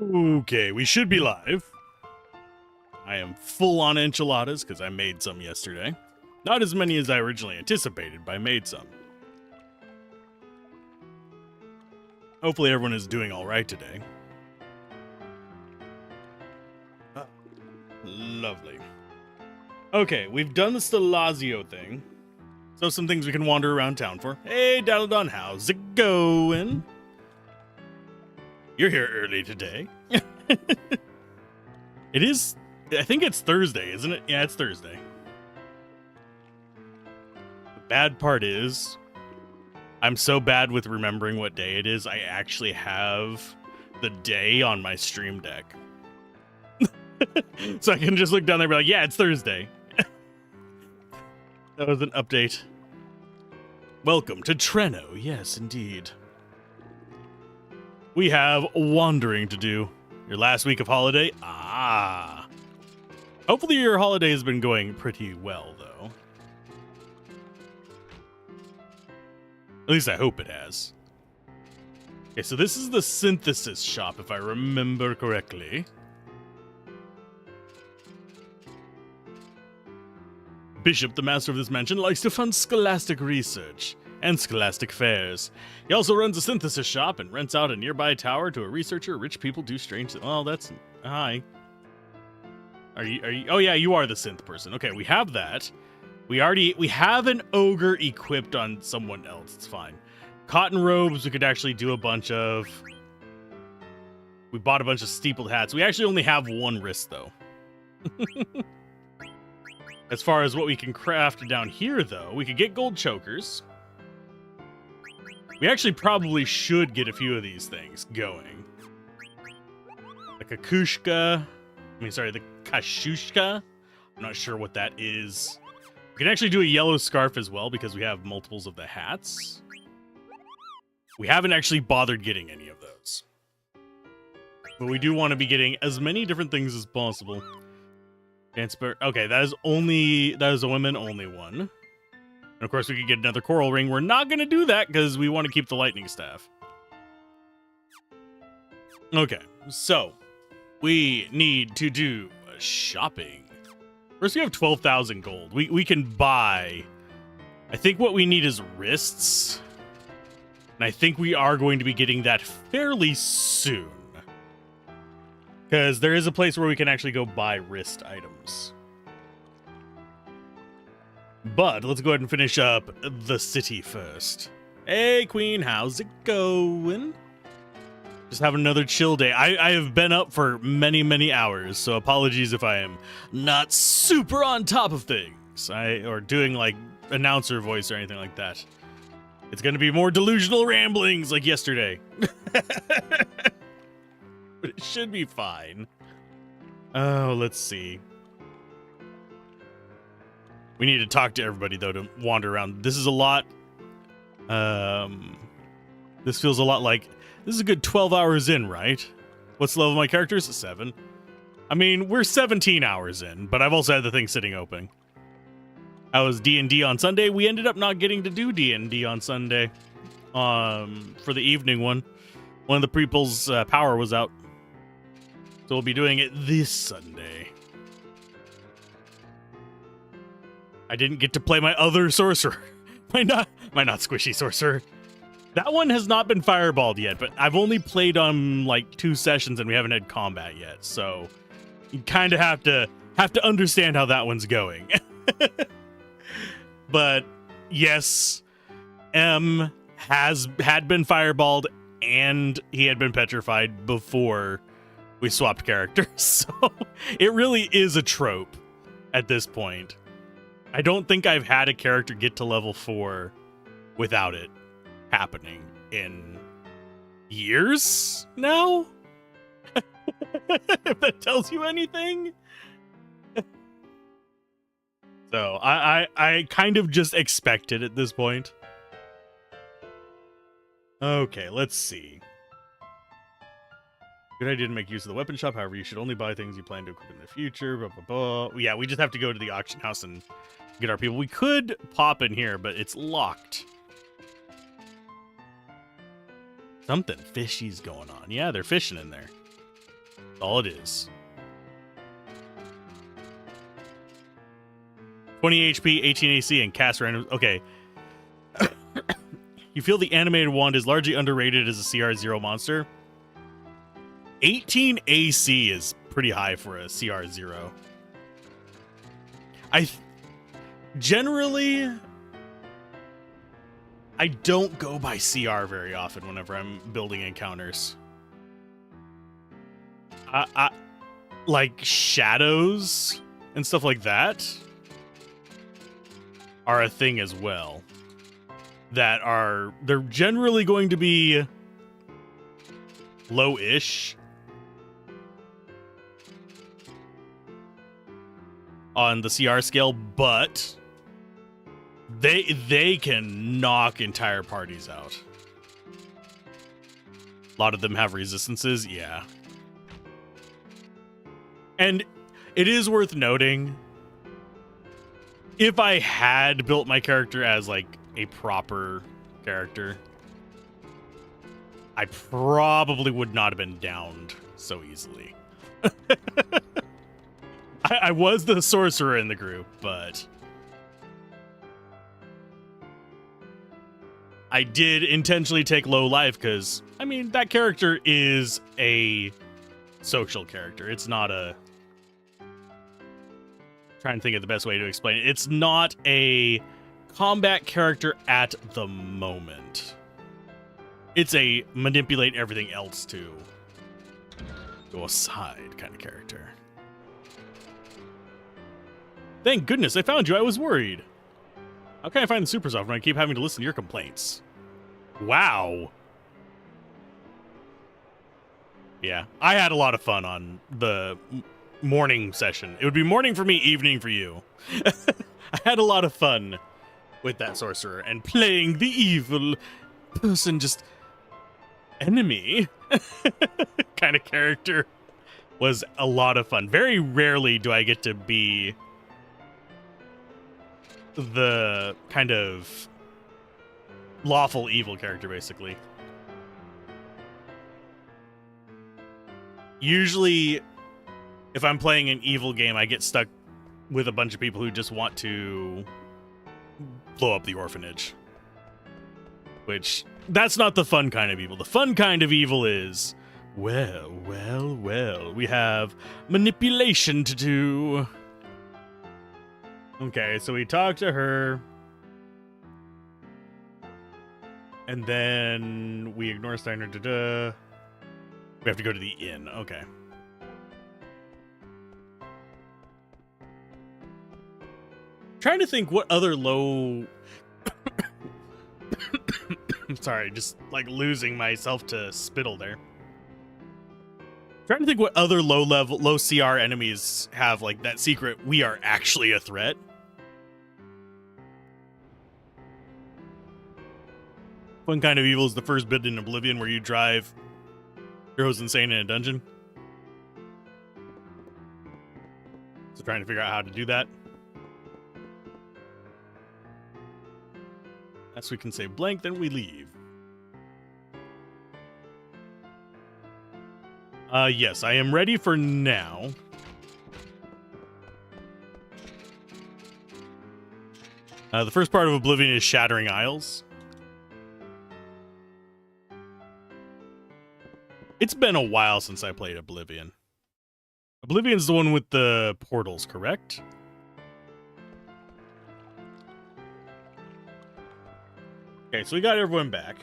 Okay, we should be live. I am full on enchiladas because I made some yesterday. Not as many as I originally anticipated, but I made some. Hopefully everyone is doing all right today. Lovely. Okay, we've done the Stelazio thing. So some things we can wander around town for. Hey, Daladon, how's it going? You're here early today. It is, I think it's Thursday, isn't it? Yeah, it's Thursday. The bad part is, I'm so bad with remembering what day it is, I actually have the day on my stream deck. So I can just look down there and be like, yeah, it's Thursday. That was an update. Welcome to Treno. Yes, indeed. We have wandering to do. Your last week of holiday? Ah. Hopefully your holiday has been going pretty well, though. At least I hope it has. Okay, so this is the synthesis shop, if I remember correctly. Bishop, the master of this mansion, likes to fund scholastic research and scholastic fairs. He also runs a synthesis shop and rents out a nearby tower to a researcher. Rich people do strange things. Oh, that's... Hi. Are you... Oh, yeah, you are the synth person. Okay, we have that. We have an ogre equipped on someone else. It's fine. Cotton robes, we could actually do a bunch of... We bought a bunch of steepled hats. We actually only have one wrist, though. As far as what we can craft down here, though, we could get gold chokers. We actually probably should get a few of these things going. The Kakushka. The Kashushka. I'm not sure what that is. We can actually do a yellow scarf as well because we have multiples of the hats. We haven't actually bothered getting any of those. But we do want to be getting as many different things as possible. Okay, that is a women only one. And of course we could get another coral ring. We're not going to do that because we want to keep the lightning staff. Okay, so we need to do shopping. First we have 12,000 gold. We can buy, I think what we need is wrists. And I think we are going to be getting that fairly soon. Because there is a place where we can actually go buy wrist items. But let's go ahead and finish up the city first. Hey, Queen, how's it going? Just have another chill day. I have been up for many, many hours, so apologies if I am not super on top of things. Or doing, like, announcer voice or anything like that. It's going to be more delusional ramblings like yesterday. But it should be fine. Oh, let's see. We need to talk to everybody, though, to wander around. This is a lot. This feels a lot like... This is a good 12 hours in, right? What's the level of my characters? 7. I mean, we're 17 hours in, but I've also had the thing sitting open. I was D&D on Sunday. We ended up not getting to do D&D on Sunday. For the evening one. One of the people's power was out. So we'll be doing it this Sunday. I didn't get to play my other sorcerer. my not squishy sorcerer. That one has not been fireballed yet, but I've only played on like 2 sessions and we haven't had combat yet. So you kind of have to understand how that one's going. But yes, M had been fireballed and he had been petrified before we swapped characters, so it really is a trope at this point. I don't think I've had a character get to level 4 without it happening in years now? If that tells you anything. So I kind of just expect it at this point. Okay, let's see. Good idea to make use of the weapon shop. However, you should only buy things you plan to equip in the future. Blah, blah, blah. Yeah, we just have to go to the auction house and get our people. We could pop in here, but it's locked. Something fishy's going on. Yeah, they're fishing in there. All it is. 20 HP, 18 AC, and cast random. Okay. You feel the animated wand is largely underrated as a CR0 monster. 18 AC is pretty high for a CR0. Generally, I don't go by CR very often whenever I'm building encounters. Like shadows and stuff like that are a thing as well. They're generally going to be low-ish on the CR scale, but they can knock entire parties out. A lot of them have resistances, yeah. And it is worth noting, if I had built my character as like a proper character, I probably would not have been downed so easily. I was the sorcerer in the group, but I did intentionally take low life because, I mean, that character is a social character. It's not a... Trying to think of the best way to explain it. It's not a combat character at the moment. It's a manipulate everything else to go aside kind of character. Thank goodness I found you. I was worried. How can I find the super soft when I keep having to listen to your complaints? Wow. Yeah, I had a lot of fun on the morning session. It would be morning for me, evening for you. I had a lot of fun with that sorcerer and playing the evil person, just enemy kind of character was a lot of fun. Very rarely do I get to be the kind of lawful evil character, basically. Usually, if I'm playing an evil game, I get stuck with a bunch of people who just want to blow up the orphanage. Which, that's not the fun kind of evil. The fun kind of evil is, well, we have manipulation to do. Okay, so we talk to her. And then we ignore Steiner. We have to go to the inn. Okay. Trying to think what other low... Sorry, just like losing myself to spittle there. Trying to think what other low CR enemies have like that secret, we are actually a threat. One kind of evil is the first bit in Oblivion where you drive heroes insane in a dungeon. So trying to figure out how to do that. As we can say blank, then we leave. Yes, I am ready for now. The first part of Oblivion is Shattering Isles. It's been a while since I played Oblivion. Oblivion's the one with the portals, correct? Okay, so we got everyone back.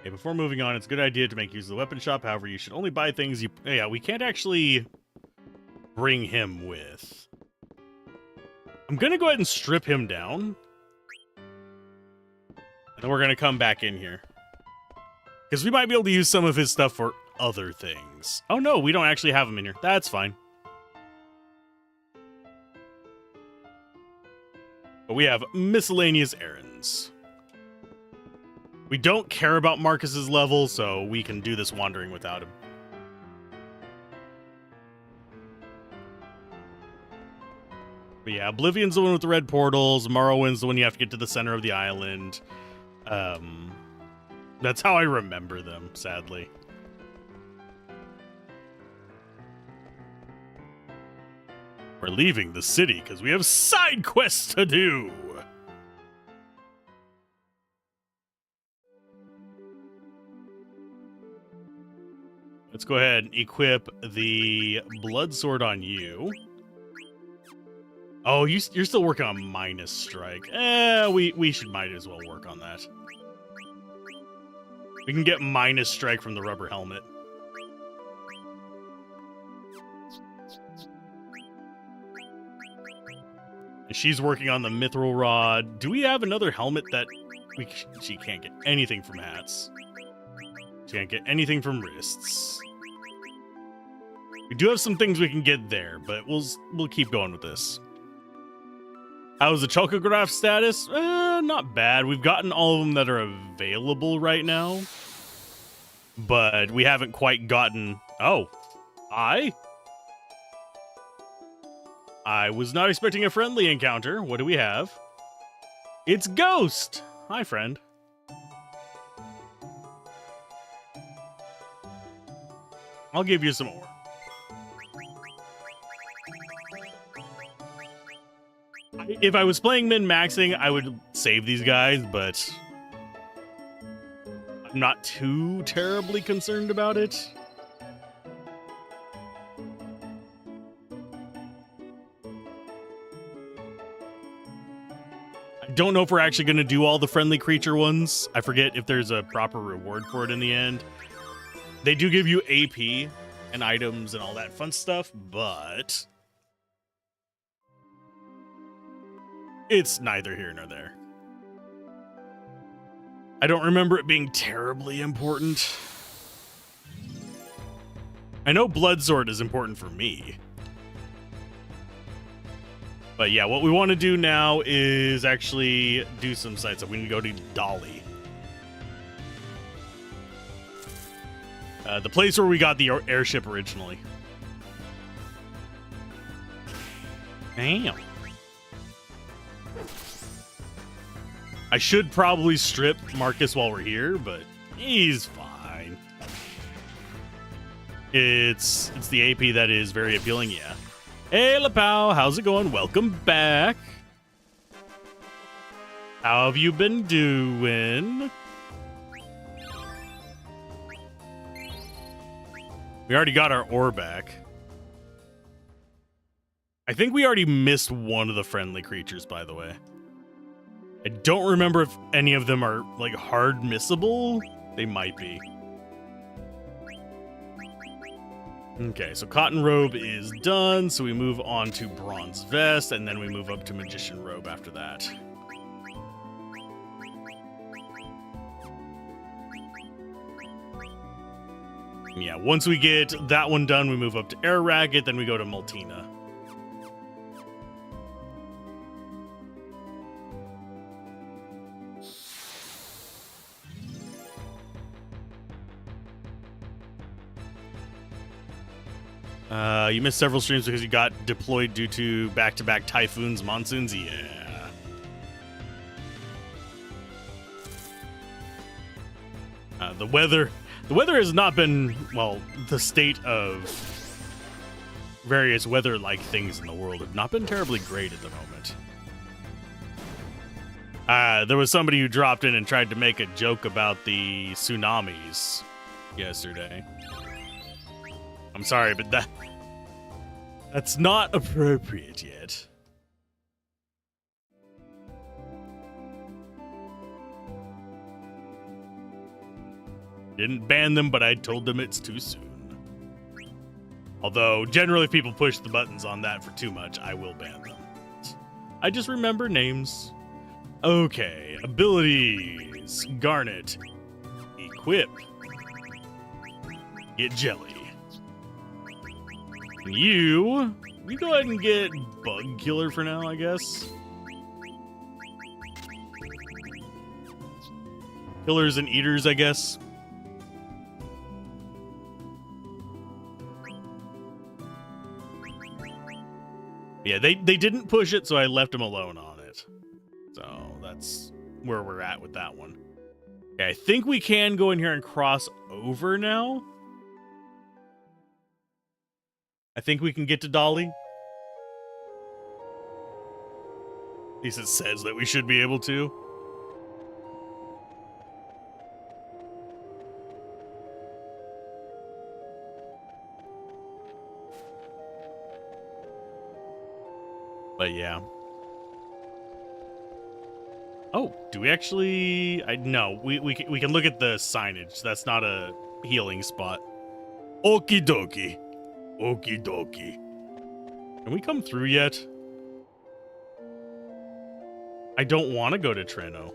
Okay, before moving on, it's a good idea to make use of the weapon shop. However, you should only buy things you... Yeah, we can't actually bring him with. I'm going to go ahead and strip him down. And then we're going to come back in here. Because we might be able to use some of his stuff for other things. Oh no, we don't actually have him in here. That's fine. But we have miscellaneous errands. We don't care about Marcus's level, so we can do this wandering without him. But yeah, Oblivion's the one with the red portals. Morrowind's the one you have to get to the center of the island. That's how I remember them, sadly. We're leaving the city because we have side quests to do. Let's go ahead and equip the blood sword on you. Oh, you're still working on minus strike. We might as well work on that. We can get minus strike from the rubber helmet. And she's working on the mithril rod. Do we have another helmet that she can't get anything from hats? She can't get anything from wrists. We do have some things we can get there, but we'll keep going with this. How's the Chalkograph status? Not bad. We've gotten all of them that are available right now. But we haven't quite gotten... Oh. I was not expecting a friendly encounter. What do we have? It's Ghost! Hi, friend. I'll give you some more. If I was playing min-maxing, I would save these guys, but I'm not too terribly concerned about it. I don't know if we're actually going to do all the friendly creature ones. I forget if there's a proper reward for it in the end. They do give you AP and items and all that fun stuff, but it's neither here nor there. I don't remember it being terribly important. I know Bloodsword is important for me. But yeah, what we want to do now is actually do some sites. So we need to go to Dolly. The place where we got the airship originally. Damn. I should probably strip Marcus while we're here, but he's fine. It's the AP that is very appealing, yeah. Hey, LaPow, how's it going? Welcome back. How have you been doing? We already got our ore back. I think we already missed one of the friendly creatures, by the way. I don't remember if any of them are, like, hard missable. They might be. Okay, so Cotton Robe is done, so we move on to Bronze Vest, and then we move up to Magician Robe after that. Yeah, once we get that one done, we move up to Air Racket, then we go to Multina. You missed several streams because you got deployed due to back-to-back typhoons, monsoons. Yeah. The weather has not been, well, the state of various weather-like things in the world have not been terribly great at the moment. There was somebody who dropped in and tried to make a joke about the tsunamis yesterday. I'm sorry, but that's not appropriate yet. Didn't ban them, but I told them it's too soon. Although, generally, if people push the buttons on that for too much, I will ban them. I just remember names. Okay, abilities. Garnet. Equip. Get jelly. You go ahead and get Bug Killer for now, I guess. Killers and Eaters, I guess. Yeah, they didn't push it, so I left them alone on it. So that's where we're at with that one. Okay, I think we can go in here and cross over now. I think we can get to Dolly. At least it says that we should be able to. But yeah. Oh, do we actually? No, we can look at the signage. That's not a healing spot. Okie dokie. Okie dokie. Can we come through yet? I don't want to go to Treno.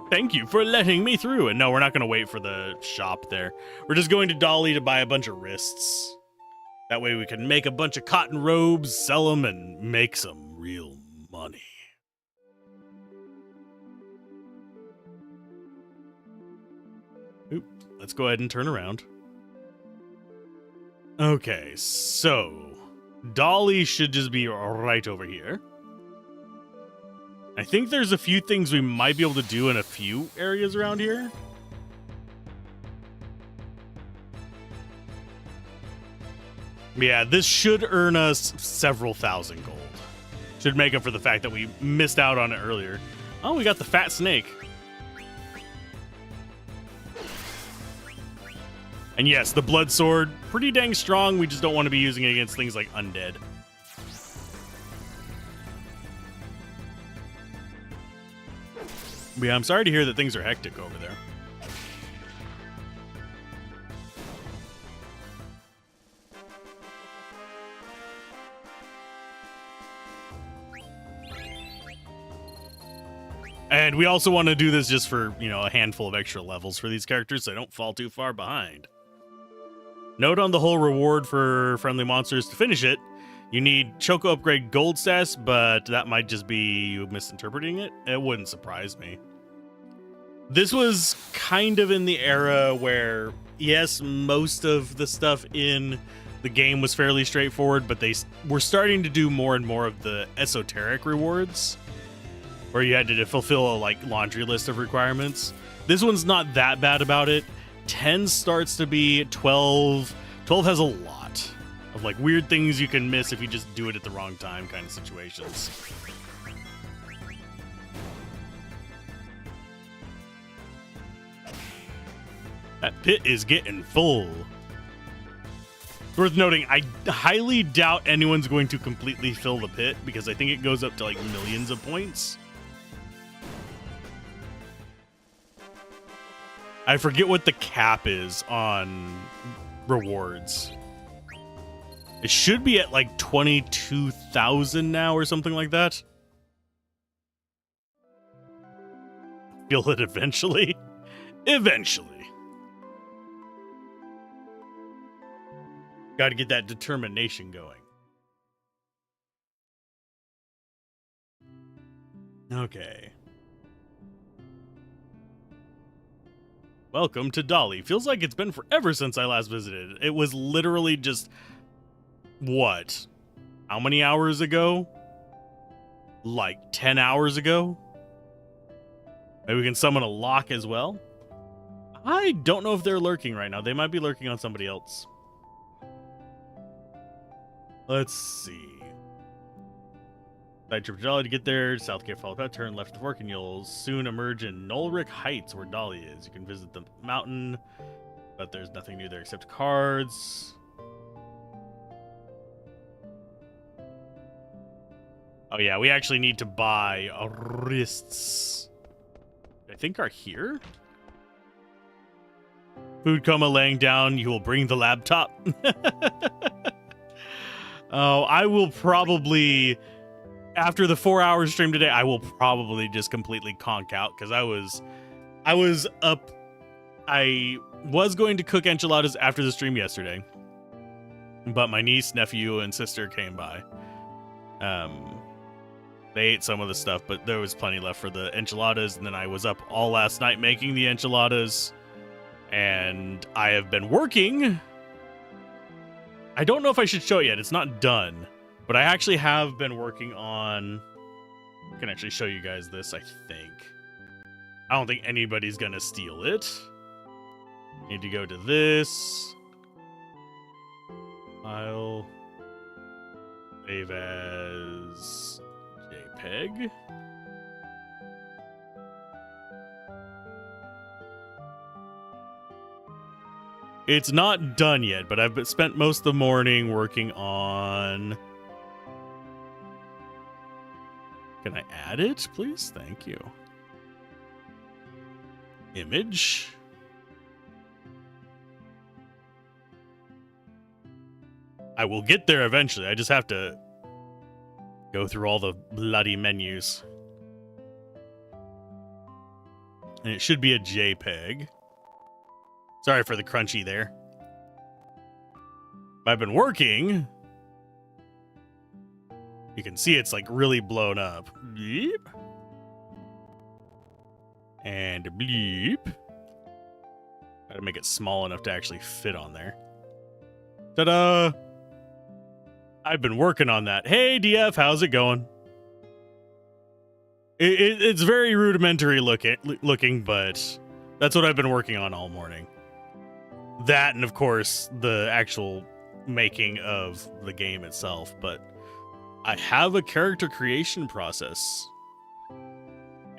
Thank you for letting me through. And no, we're not going to wait for the shop there. We're just going to Dolly to buy a bunch of wrists. That way we can make a bunch of cotton robes, sell them, and make some real money. Oop, let's go ahead and turn around. Okay, so Dolly should just be right over here. I think there's a few things we might be able to do in a few areas around here. Yeah, this should earn us several thousand gold. Should make up for the fact that we missed out on it earlier. Oh, we got the fat snake. And yes, the blood sword, pretty dang strong. We just don't want to be using it against things like undead. But yeah, I'm sorry to hear that things are hectic over there. And we also want to do this just for, you know, a handful of extra levels for these characters so they don't fall too far behind. Note on the whole reward for friendly monsters to finish it. You need Choco upgrade gold status, but that might just be you misinterpreting it. It wouldn't surprise me. This was kind of in the era where, yes, most of the stuff in the game was fairly straightforward, but they were starting to do more and more of the esoteric rewards, where you had to fulfill a laundry list of requirements. This one's not that bad about it. 10 starts to be 12. 12 has a lot of weird things you can miss if you just do it at the wrong time kind of situations. That pit is getting full. It's worth noting, I highly doubt anyone's going to completely fill the pit because I think it goes up to millions of points. I forget what the cap is on rewards. It should be at 22,000 now or something like that. Feel it eventually. Eventually. Got to get that determination going. Okay. Welcome to Dolly. Feels like it's been forever since I last visited. It was literally just, what? How many hours ago? 10 hours ago? Maybe we can summon a lock as well? I don't know if they're lurking right now. They might be lurking on somebody else. Let's see. Side trip to Dolly to get there. South Gate, follow that turn left to fork, and you'll soon emerge in Nulric Heights, where Dolly is. You can visit the mountain, but there's nothing new there except cards. Oh yeah, we actually need to buy wrists. I think are here. Food coma laying down. You will bring the laptop. Oh, I will probably, after the 4-hour stream today, I will probably just completely conk out because I was up. I was going to cook enchiladas after the stream yesterday, but my niece, nephew, and sister came by. They ate some of the stuff, but there was plenty left for the enchiladas, and then I was up all last night making the enchiladas, And I have been working. I don't know if I should show it yet. It's not done. But I actually have been working on... I can actually show you guys this, I think. I don't think anybody's gonna steal it. Need to go to this. File. Save as JPEG. It's not done yet, but I've spent most of the morning working on... Can I add it, please? Thank you. Image. I will get there eventually. I just have to go through all the bloody menus. And it should be a JPEG. Sorry for the crunchy there. I've been working. You can see it's like really blown up. Bleep. And bleep. Gotta make it small enough to actually fit on there. Ta-da! I've been working on that. Hey, DF, how's it going? It's very rudimentary looking, but that's what I've been working on all morning. That and, of course, the actual making of the game itself. But I have a character creation process.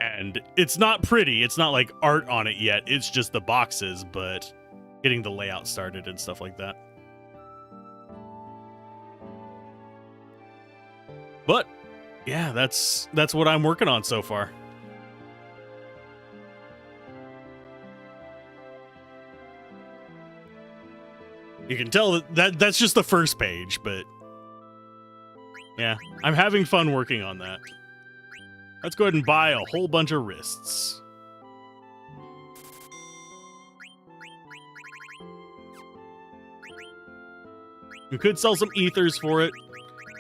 And it's not pretty. It's not like art on it yet. It's just the boxes, but getting the layout started and stuff like that. But yeah, that's what I'm working on so far. You can tell that's just the first page, but yeah, I'm having fun working on that. Let's go ahead and buy a whole bunch of wrists. You could sell some ethers for it.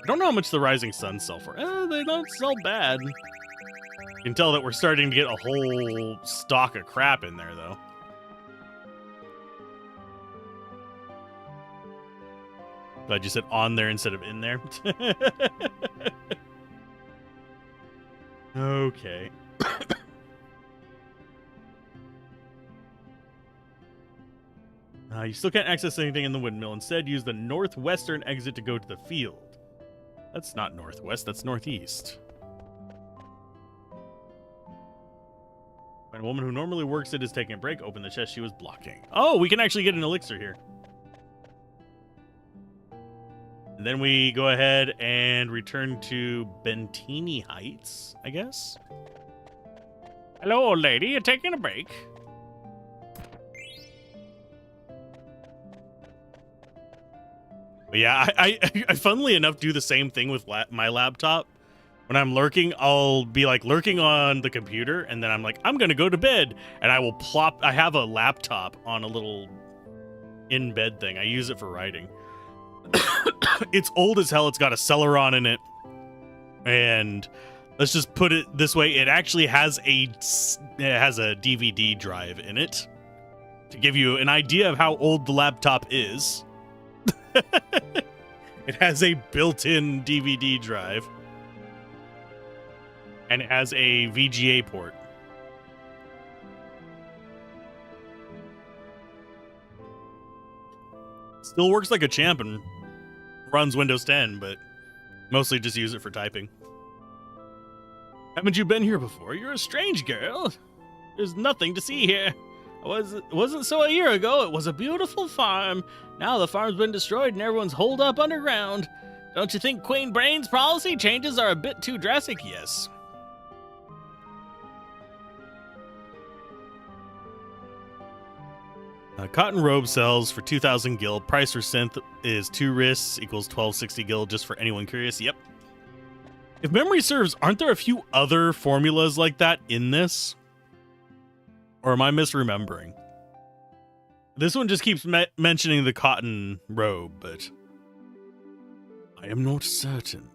I don't know how much the Rising Suns sell for. They don't sell bad. You can tell that we're starting to get a whole stock of crap in there, though. Glad you said on there instead of in there. Okay. You still can't access anything in the windmill. Instead, use the northwestern exit to go to the field. That's not northwest, that's northeast. When a woman who normally works it is taking a break, open the chest she was blocking. Oh, we can actually get an elixir here. And then we go ahead and return to Bentini Heights, I guess. Hello, old lady. You taking a break? But yeah, I funnily enough do the same thing with my laptop. When I'm lurking, I'll be like lurking on the computer, and then I'm like, I'm gonna go to bed, and I will plop. I have a laptop on a little in-bed thing. I use it for writing. It's old as hell. It's got a Celeron in it, and let's just put it this way: it actually has a DVD drive in it to give you an idea of how old the laptop is. It has a built-in DVD drive, and it has a VGA port. Still works like a champ and runs Windows 10, but mostly just use it for typing. Haven't you been here before? You're a strange girl. There's nothing to see here. It wasn't so a year ago. It was a beautiful farm. Now the farm's been destroyed and everyone's holed up underground. Don't you think Queen Brain's policy changes are a bit too drastic? Yes. Cotton robe sells for 2,000 gil. Price for synth is 2 wrists equals 1260 gil, just for anyone curious. Yep. If memory serves, aren't there a few other formulas like that in this? Or am I misremembering? This one just keeps mentioning the cotton robe, but I am not certain.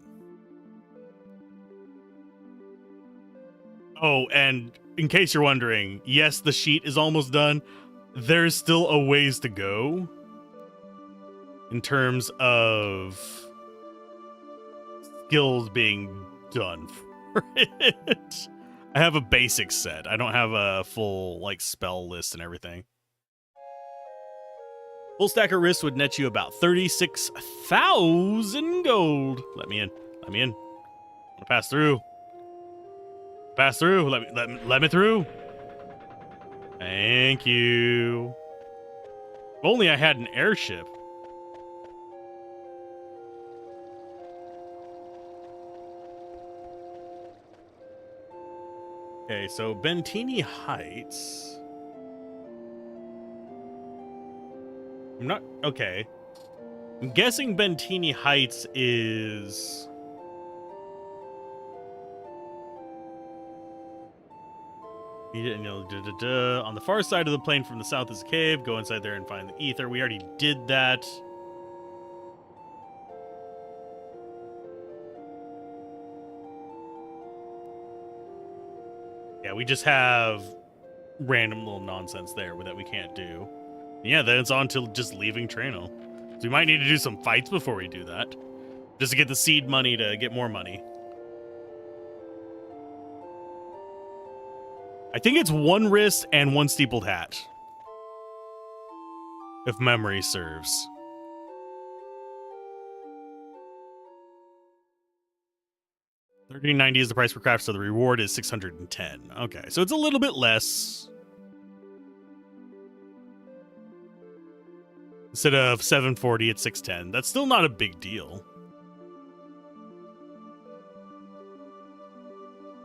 Oh, and in case you're wondering, yes, the sheet is almost done. there's still a ways to go in terms of skills being done for it. I have a basic set. I don't have a full like spell list and everything. Full stack of wrists would net you about 36,000 gold. Let me in. Let me in. I'm gonna pass through. Pass through. Let me through. Thank you. If only I had an airship. Okay, so Bentini Heights. I'm not okay. I'm guessing Bentini Heights is on the far side of the plain from the south is a cave. Go inside there and find the ether. We already did that. Yeah, we just have random little nonsense there that we can't do. Yeah, then it's on to just leaving Trano. So we might need to do some fights before we do that. Just to get the seed money to get more money. I think it's 1 wrist and 1 steepled hat. If memory serves. $13.90 is the price per craft, so the reward is 610. Okay, so it's a little bit less. Instead of 740, it's 610. That's still not a big deal.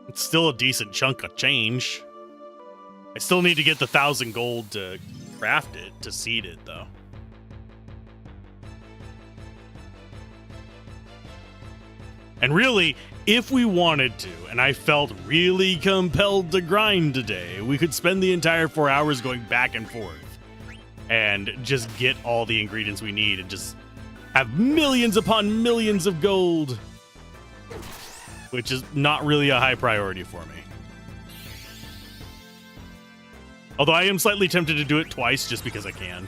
It's still a decent chunk of change. I still need to get the 1,000 gold to craft it, to seed it, though. And really, if we wanted to, and I felt really compelled to grind today, we could spend the entire 4 hours going back and forth and just get all the ingredients we need and just have millions upon millions of gold, which is not really a high priority for me. Although I am slightly tempted to do it twice just because I can.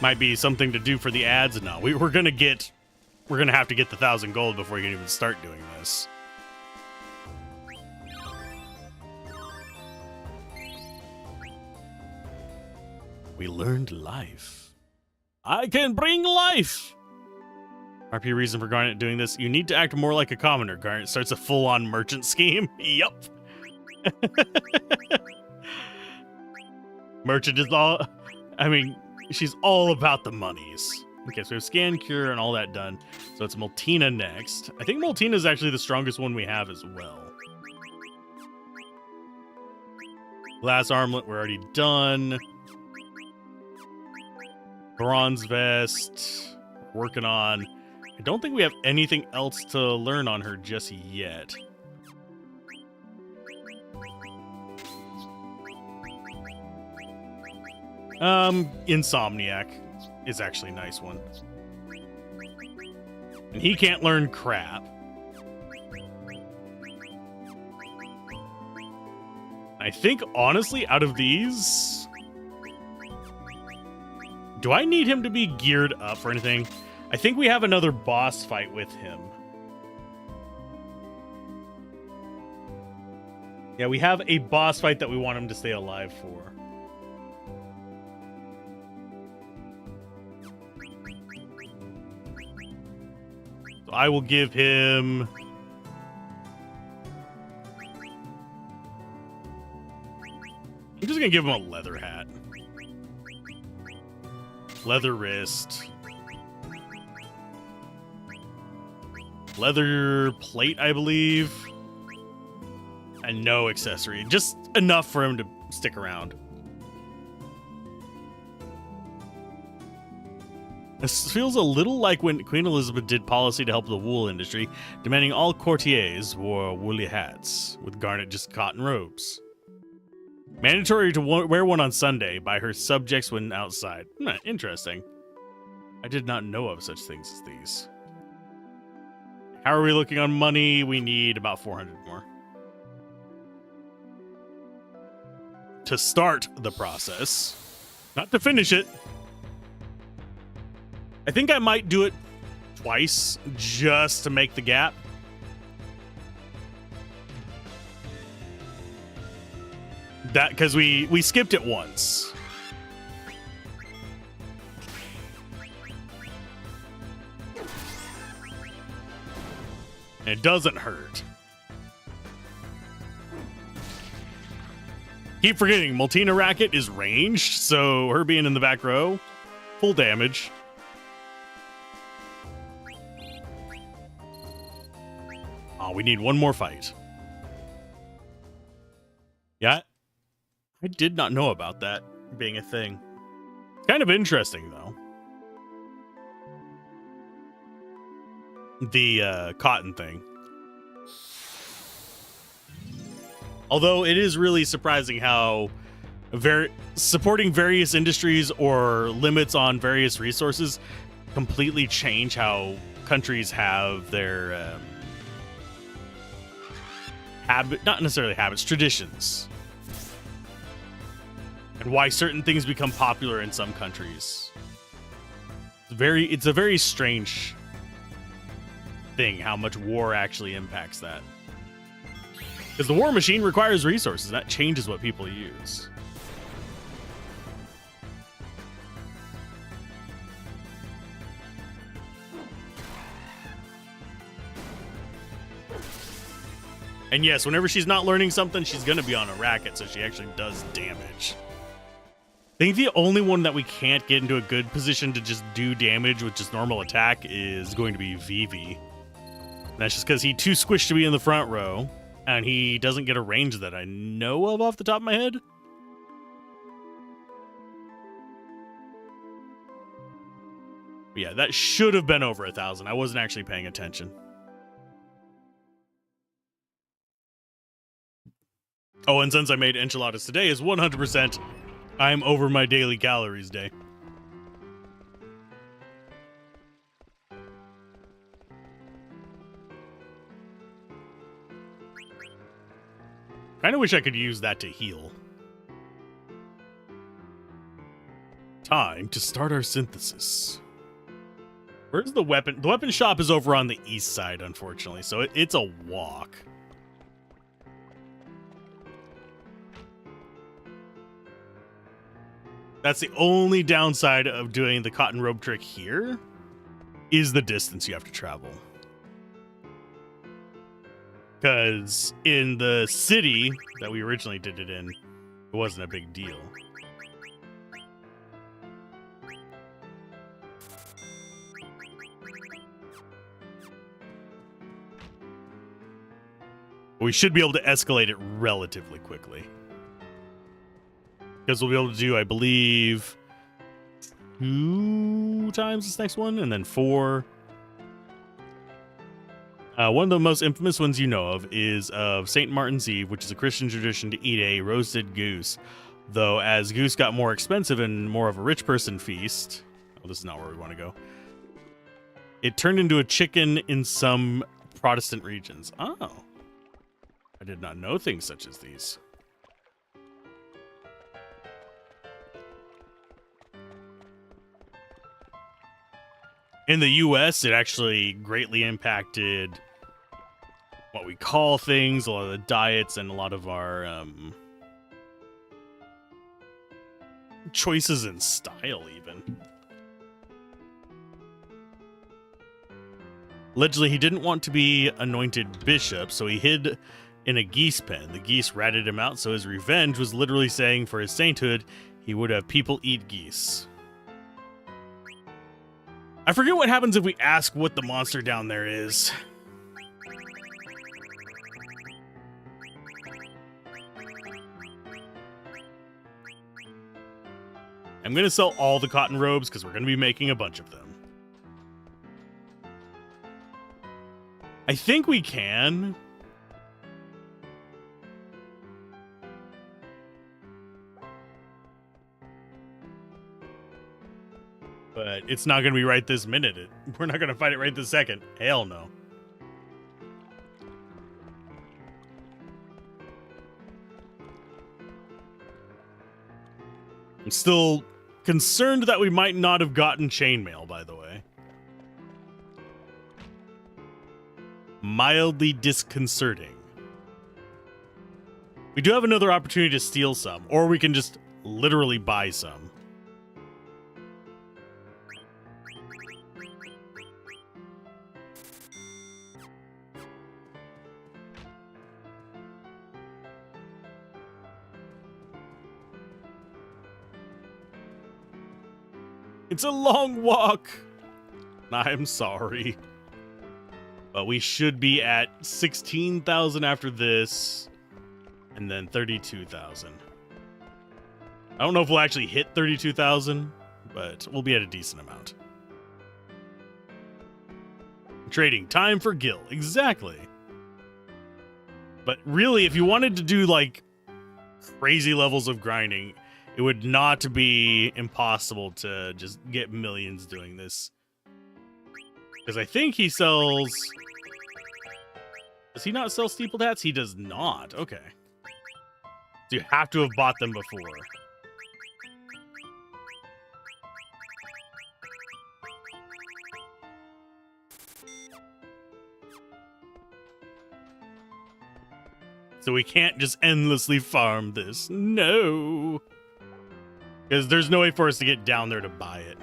Might be something to do for the ads. No, we're gonna have to get the 1,000 gold before we can even start doing this. We learned life. I can bring life. RP reason for Garnet doing this: you need to act more like a commoner. Garnet starts a full-on merchant scheme. Yup. Merchant is all. I mean, she's all about the monies. Okay, so we have scan, cure, and all that done. So it's Multina next. I think Multina is actually the strongest one we have as well. Glass armlet, we're already done. Bronze vest, working on. I don't think we have anything else to learn on her just yet. Insomniac is actually a nice one. And he can't learn crap. I think, honestly, out of these, do I need him to be geared up for anything? I think we have another boss fight with him. Yeah, we have a boss fight that we want him to stay alive for. So I will give him... I'm just gonna give him a leather hat. Leather wrist. Leather plate, I believe. And no accessory. Just enough for him to stick around. This feels a little like when Queen Elizabeth did policy to help the wool industry, demanding all courtiers wore woolly hats, with Garnet just cotton robes. Mandatory to wear one on Sunday by her subjects when outside. Interesting. I did not know of such things as these. How are we looking on money? We need about 400 more to start the process, not to finish it. I think I might do it twice just to make the gap. That because we skipped it once. And it doesn't hurt. Keep forgetting, Multina Racket is ranged, so her being in the back row, full damage. Oh, we need one more fight. Yeah, I did not know about that being a thing. Kind of interesting, though. The cotton thing. Although it is really surprising how supporting various industries or limits on various resources completely change how countries have their not necessarily habits, traditions. And why certain things become popular in some countries. It's a very strange thing how much war actually impacts that. Because the war machine requires resources. That changes what people use. And yes, whenever she's not learning something, she's going to be on a racket, so she actually does damage. I think the only one that we can't get into a good position to just do damage with just normal attack is going to be Vivi. And that's just because he's too squished to be in the front row, and he doesn't get a range that I know of off the top of my head. But yeah, that should have been over 1,000. I wasn't actually paying attention. Oh, and since I made enchiladas today, is 100% I'm over my daily calories day. Kind of wish I could use that to heal. Time to start our synthesis. Where's the weapon? The weapon shop is over on the east side, unfortunately, so it's a walk. That's the only downside of doing the cotton robe trick here, is the distance you have to travel. Because in the city that we originally did it in, it wasn't a big deal. We should be able to escalate it relatively quickly. Because we'll be able to do, I believe, 2 times this next one, and then 4. One of the most infamous ones you know of is of St. Martin's Eve, which is a Christian tradition to eat a roasted goose. Though, as goose got more expensive and more of a rich person feast... Oh, this is not where we want to go. It turned into a chicken in some Protestant regions. Oh. I did not know things such as these. In the US, it actually greatly impacted what we call things, a lot of the diets, and a lot of our choices in style, even. Allegedly, he didn't want to be anointed bishop, so he hid in a geese pen. The geese ratted him out, so his revenge was literally saying for his sainthood, he would have people eat geese. I forget what happens if we ask what the monster down there is. I'm going to sell all the cotton robes because we're going to be making a bunch of them. I think we can. But it's not going to be right this minute. We're not going to fight it right this second. Hell no. I'm still concerned that we might not have gotten chainmail, by the way. Mildly disconcerting. We do have another opportunity to steal some, or we can just literally buy some. It's a long walk. I'm sorry. But we should be at 16,000 after this. And then 32,000. I don't know if we'll actually hit 32,000, but we'll be at a decent amount. Trading time for gil. Exactly. But really, if you wanted to do like crazy levels of grinding, it would not be impossible to just get millions doing this. Because I think he sells... Does he not sell steepled hats? He does not. Okay. So you have to have bought them before. So we can't just endlessly farm this. No. Because there's no way for us to get down there to buy it.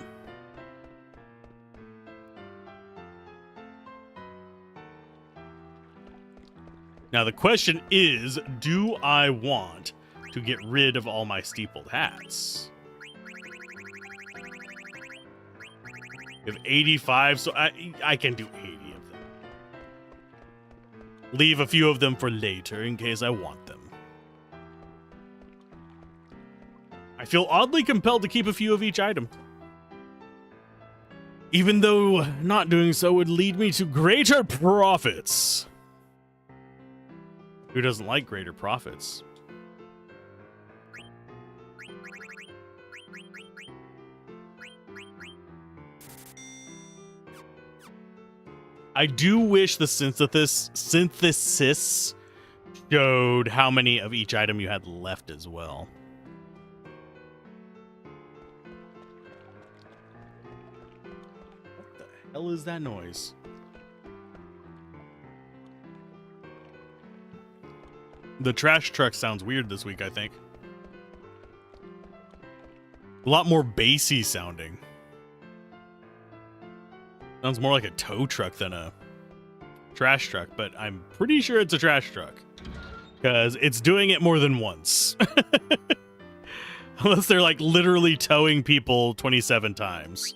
Now the question is, do I want to get rid of all my steepled hats? We have 85, so I can do 80 of them. Leave a few of them for later in case I want them. I feel oddly compelled to keep a few of each item. Even though not doing so would lead me to greater profits. Who doesn't like greater profits? I do wish the synthesis showed how many of each item you had left as well. What the hell is that noise? The trash truck sounds weird this week, I think. A lot more bassy sounding. Sounds more like a tow truck than a trash truck, but I'm pretty sure it's a trash truck. Because it's doing it more than once. Unless they're like literally towing people 27 times.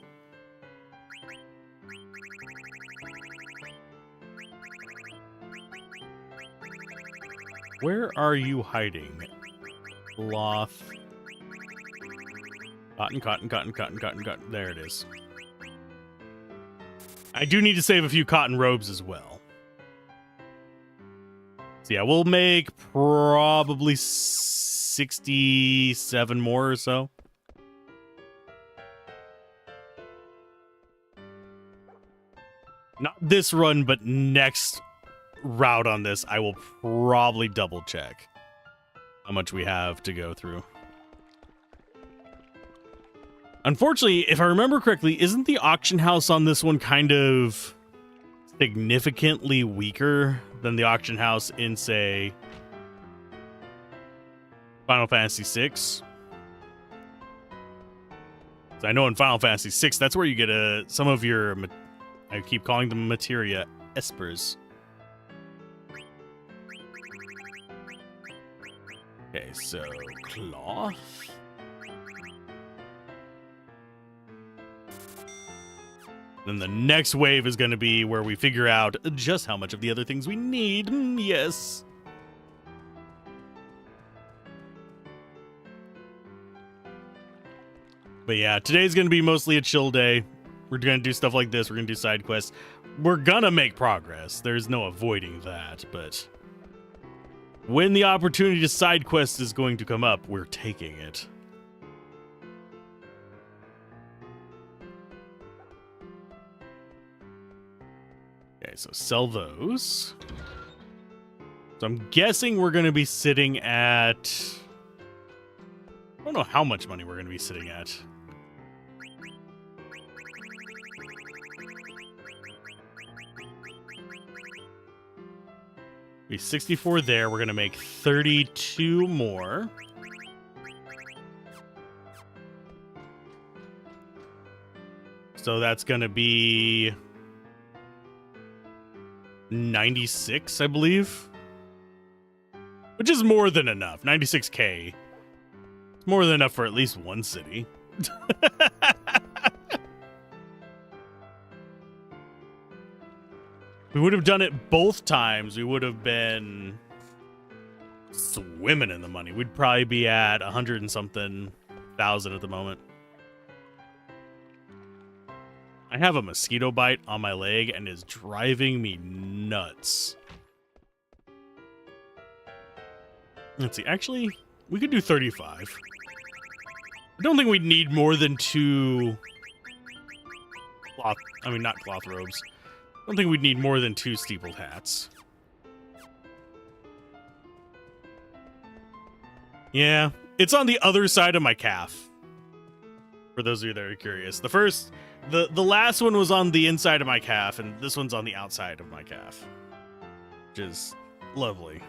Where are you hiding? Cloth. Cotton, cotton, cotton, cotton, cotton, cotton. There it is. I do need to save a few cotton robes as well. So yeah, we'll make probably 67 more or so. Not this run, but next route on this, I will probably double check how much we have to go through. Unfortunately, if I remember correctly, isn't the auction house on this one kind of significantly weaker than the auction house in, say, Final Fantasy VI? So I know in Final Fantasy VI, that's where you get some of your, I keep calling them materia espers. Okay, so cloth. Then the next wave is going to be where we figure out just how much of the other things we need. Yes. But yeah, today's going to be mostly a chill day. We're going to do stuff like this. We're going to do side quests. We're going to make progress. There's no avoiding that, but when the opportunity to side quest is going to come up, we're taking it. Okay, so sell those. So I'm guessing we're going to be sitting at... I don't know how much money we're going to be sitting at. Be 64 there. We're going to make 32 more. So that's going to be 96, I believe. Which is more than enough. 96K. It's more than enough for at least one city. We would have done it both times. We would have been swimming in the money. We'd probably be at 100 and something thousand at the moment. I have a mosquito bite on my leg and is driving me nuts. Let's see. Actually, we could do 35. I don't think we'd need more than 2 cloth... I mean, not cloth robes. I don't think we'd need more than 2 steepled hats. Yeah, it's on the other side of my calf. For those of you that are curious. The last one was on the inside of my calf, and this one's on the outside of my calf. Which is lovely.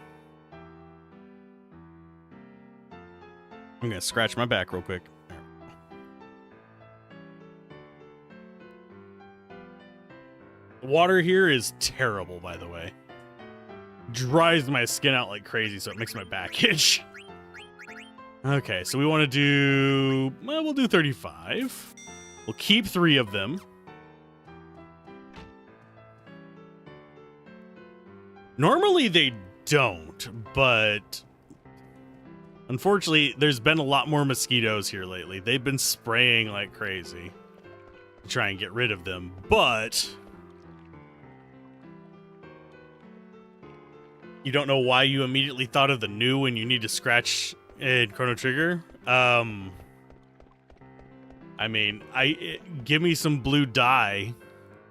I'm gonna scratch my back real quick. The water here is terrible, by the way. Dries my skin out like crazy, so it makes my back itch. Okay, so we want to do... Well, we'll do 35. We'll keep 3 of them. Normally they don't, but... Unfortunately, there's been a lot more mosquitoes here lately. They've been spraying like crazy to try and get rid of them, but... You don't know why you immediately thought of the new when you need to scratch in Chrono Trigger? I mean, give me some blue dye,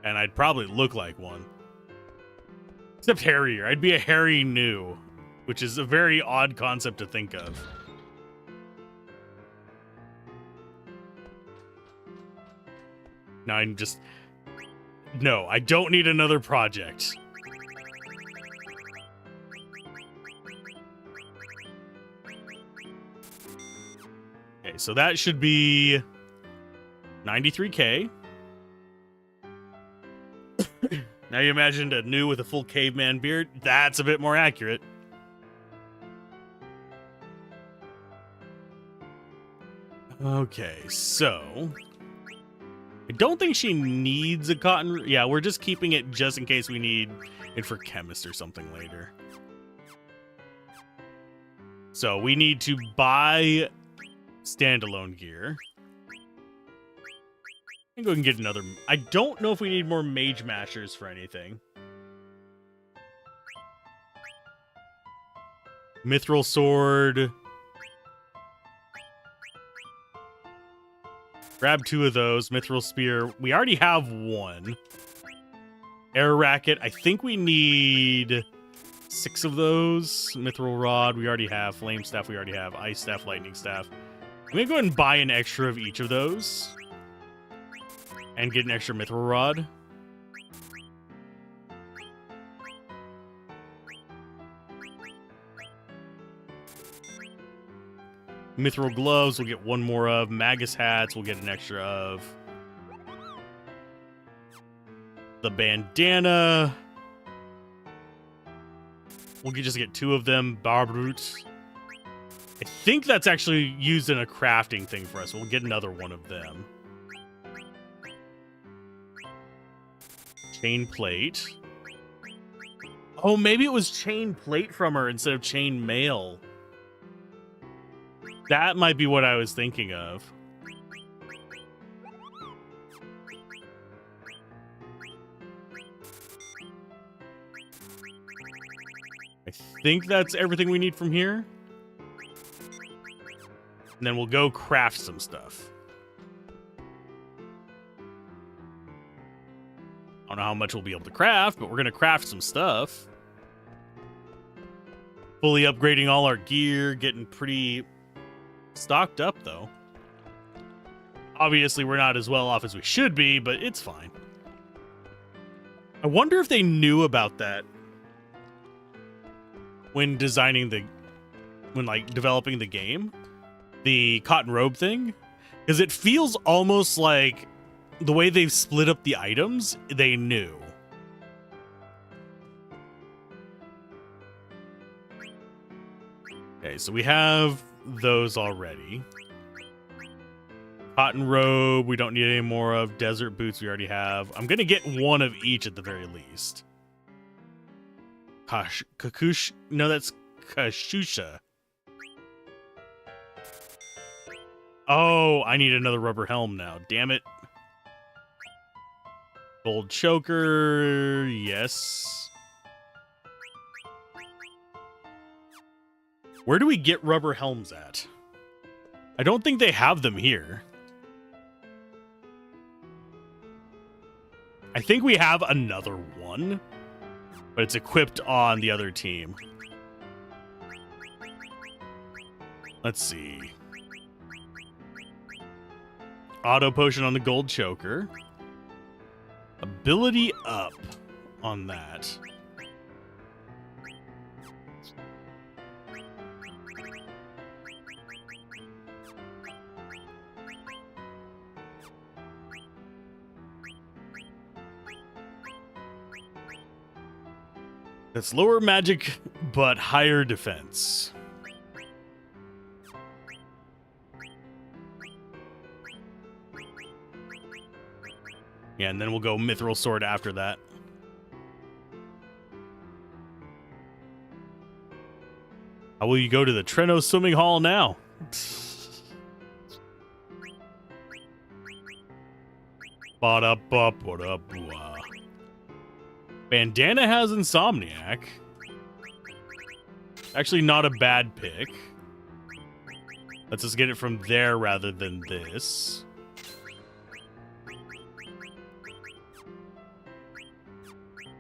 and I'd probably look like one. Except hairier. I'd be a hairy new, which is a very odd concept to think of. Now I'm just... No, I don't need another project. Okay, so that should be 93K. Now you imagined a new with a full caveman beard. That's a bit more accurate. Okay, so... I don't think she needs a cotton... Yeah, we're just keeping it just in case we need it for chemist or something later. So we need to buy standalone gear. And go and get another... I don't know if we need more mage mashers for anything. Mithril sword. Grab 2 of those. Mithril spear. We already have 1. Air racket. I think we need 6 of those. Mithril rod. We already have. Flame staff. We already have. Ice staff. Lightning staff. I'm going to go ahead and buy an extra of each of those. And get an extra mithril rod. Mithril gloves, we'll get 1 more of. Magus hats, we'll get an extra of. The bandana. We'll just get 2 of them. Barb roots. I think that's actually used in a crafting thing for us. We'll get another 1 of them. Chain plate. Oh, maybe it was chain plate from her instead of chain mail. That might be what I was thinking of. I think that's everything we need from here. And then we'll go craft some stuff. don't know how much we'll be able to craft, but we're gonna craft some stuff. Fully upgrading all our gear, getting pretty stocked up though. Obviously, we're not as well off as we should be, but it's fine. I wonder if they knew about that when like developing the game, the cotton robe thing, because it feels almost like the way they've split up the items, they knew. Okay, so we have those already. Cotton robe, we don't need any more of. Desert boots, we already have. I'm gonna get one of each at the very least. Kakush, no, that's Kashusha. Oh, I need another rubber helm now. Damn it. Gold choker, yes. Where do we get rubber helms at? I don't think they have them here. I think we have another one, but it's equipped on the other team. Let's see. Auto potion on the gold choker. Ability up on that. That's lower magic, but higher defense. Yeah, and then we'll go Mithril Sword after that. How will you go to the Treno Swimming Hall now? Bandana has Insomniac. Actually, not a bad pick. Let's just get it from there rather than this.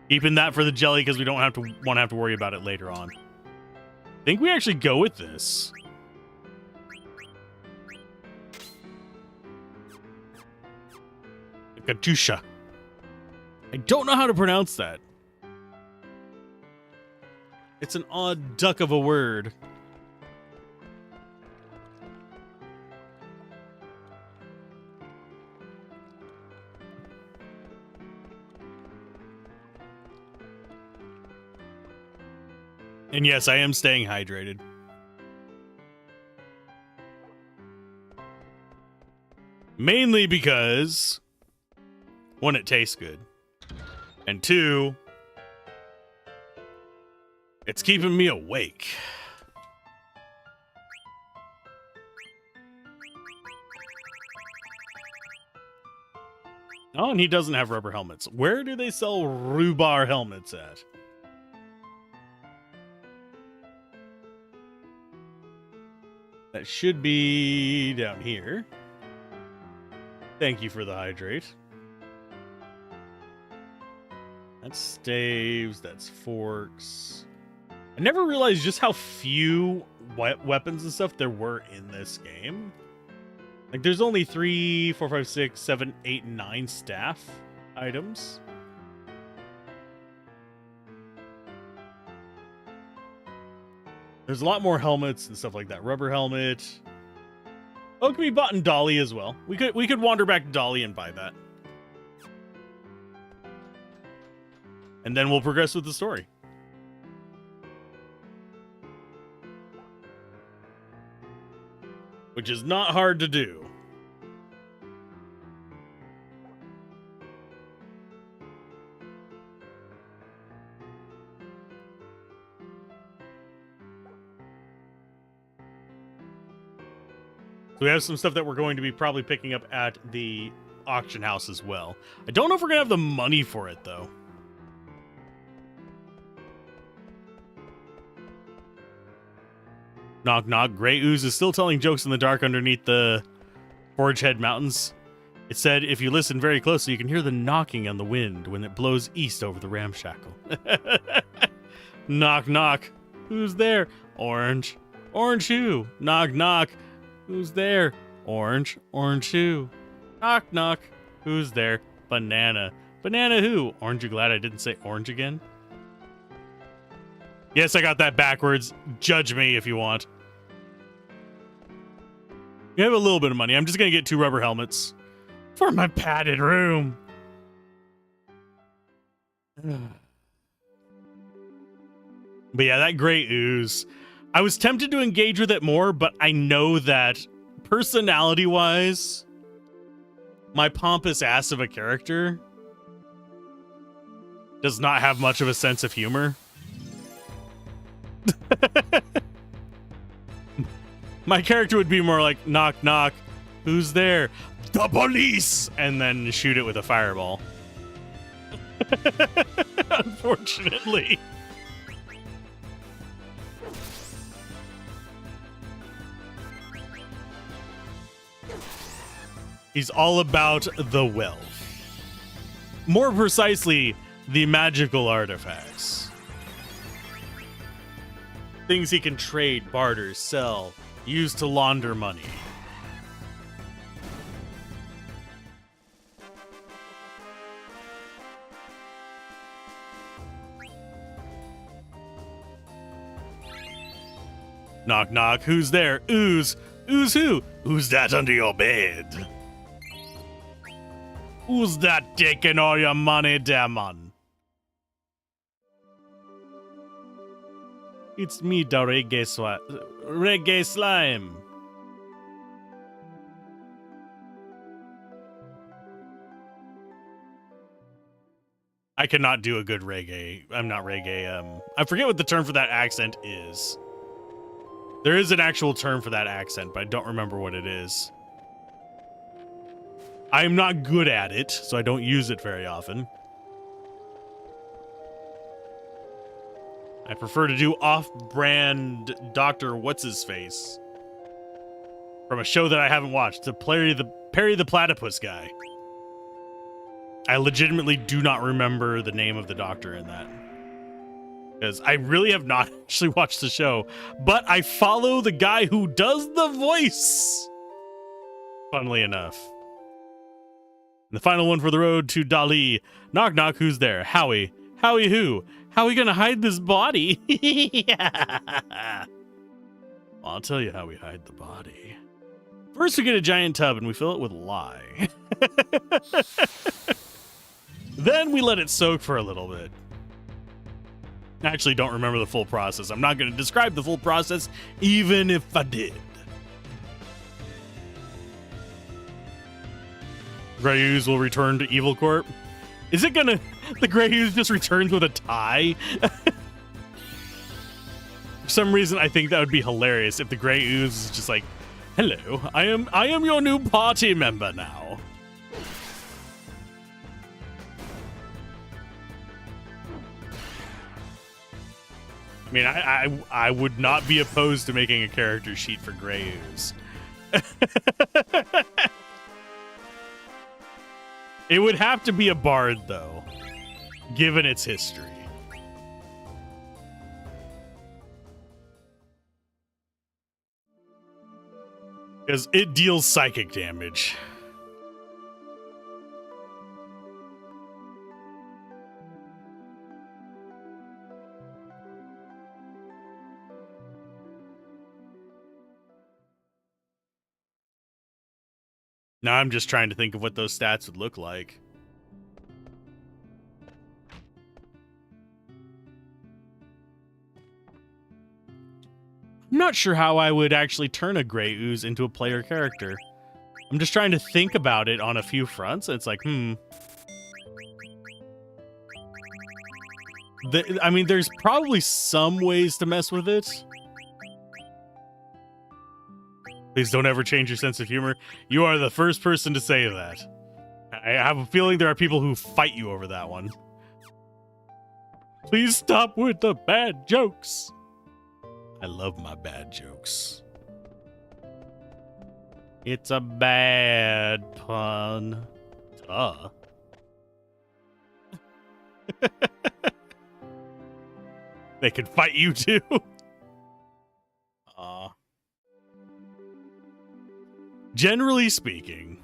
Keeping that for the jelly because we don't want to have to worry about it later on. I think we actually go with this. Katusha. I don't know how to pronounce that. It's an odd duck of a word. And yes, I am staying hydrated. Mainly because, one, it tastes good. And two, it's keeping me awake. Oh, and he doesn't have rubber helmets. Where do they sell rhubarb helmets at? That should be down here. Thank you for the hydrate. That's staves, that's forks. I never realized just how few weapons and stuff there were in this game. Like, there's only 3, 4, 5, 6, 7, 8, and 9 staff items. There's a lot more helmets and stuff like that. Rubber helmet. Oh, it can be bought in Dolly as well. We could wander back to Dolly and buy that. And then we'll progress with the story. Which is not hard to do. So we have some stuff that we're going to be probably picking up at the auction house as well. I don't know if we're going to have the money for it, though. Knock, knock. Grey Ooze is still telling jokes in the dark underneath the Forge Head Mountains. It said if you listen very closely, you can hear the knocking on the wind when it blows east over the ramshackle. Knock, knock. Who's there? Orange. Orange who? Knock, knock. Who's there? Orange. Orange who? Knock, knock. Who's there? Banana. Banana who? Aren't you glad I didn't say orange again? Yes, I got that backwards. Judge me if you want. You have a little bit of money. I'm just going to get 2 rubber helmets for my padded room. But yeah, that gray ooze. I was tempted to engage with it more, but I know that personality-wise, my pompous ass of a character does not have much of a sense of humor. My character would be more like, knock, knock, who's there? The police! And then shoot it with a fireball. Unfortunately. He's all about the wealth. More precisely, the magical artifacts. Things he can trade, barter, sell, use to launder money. Knock, knock, who's there? Ooze. Ooze who? Who's that under your bed? Who's that taking all your money, demon? It's me, the reggae slime. I cannot do a good reggae. I'm not reggae. I forget what the term for that accent is. There is an actual term for that accent, but I don't remember what it is. I'm not good at it, so I don't use it very often. I prefer to do off-brand Dr. What's-His-Face from a show that I haven't watched, the Perry the Platypus guy. I legitimately do not remember the name of the doctor in that, because I really have not actually watched the show, but I follow the guy who does the voice, funnily enough. And the final one for the road to Dali. Knock, knock, who's there? Howie. Howie who? How are we gonna hide this body? I'll tell you how we hide the body. First, we get a giant tub and we fill it with lye. Then we let it soak for a little bit. I actually don't remember the full process. I'm not going to describe the full process, even if I did. Grey Ooze will return to Evil Corp. Is it gonna... The Grey Ooze just returns with a tie? For some reason, I think that would be hilarious if the Grey Ooze is just like, hello, I am your new party member now. I mean, I would not be opposed to making a character sheet for Grey Ooze. It would have to be a bard, though, given its history. Because it deals psychic damage. Now I'm just trying to think of what those stats would look like. I'm not sure how I would actually turn a Grey Ooze into a player character. I'm just trying to think about it on a few fronts. It's like, I mean, there's probably some ways to mess with it. Please don't ever change your sense of humor. You are the first person to say that. I have a feeling there are people who fight you over that one. Please stop with the bad jokes. I love my bad jokes. It's a bad pun. Duh. They could fight you too. Generally speaking,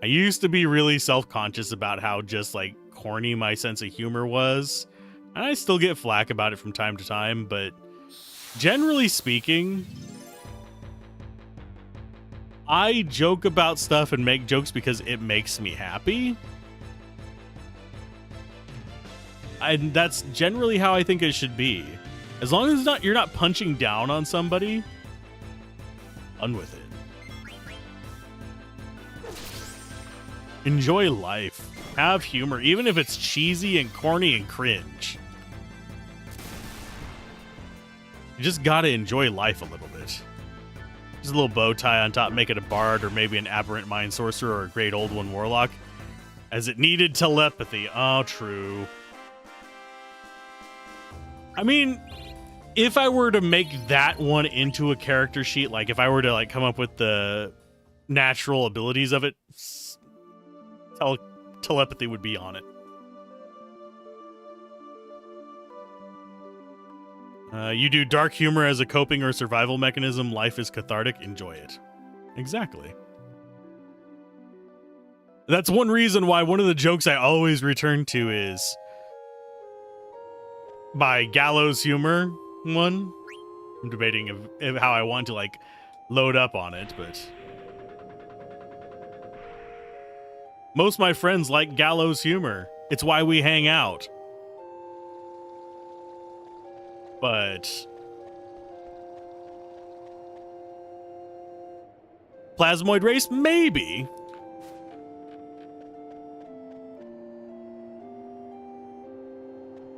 I used to be really self-conscious about how just like corny my sense of humor was. And I still get flack about it from time to time, but generally speaking, I joke about stuff and make jokes because it makes me happy. And that's generally how I think it should be. As long as you're not punching down on somebody, fun with it. Enjoy life. Have humor, even if it's cheesy and corny and cringe. You just gotta enjoy life a little bit. Just a little bow tie on top, make it a bard, or maybe an aberrant mind sorcerer, or a great old one warlock. As it needed telepathy. Oh, true. I mean, if I were to make that one into a character sheet, like if I were to like come up with the natural abilities of it, telepathy would be on it. You do dark humor as a coping or survival mechanism. Life is cathartic. Enjoy it. Exactly. That's one reason why one of the jokes I always return to is by Gallows Humor one. I'm debating if how I want to like load up on it, but most of my friends like Gallows Humor. It's why we hang out. But Plasmoid Race, maybe.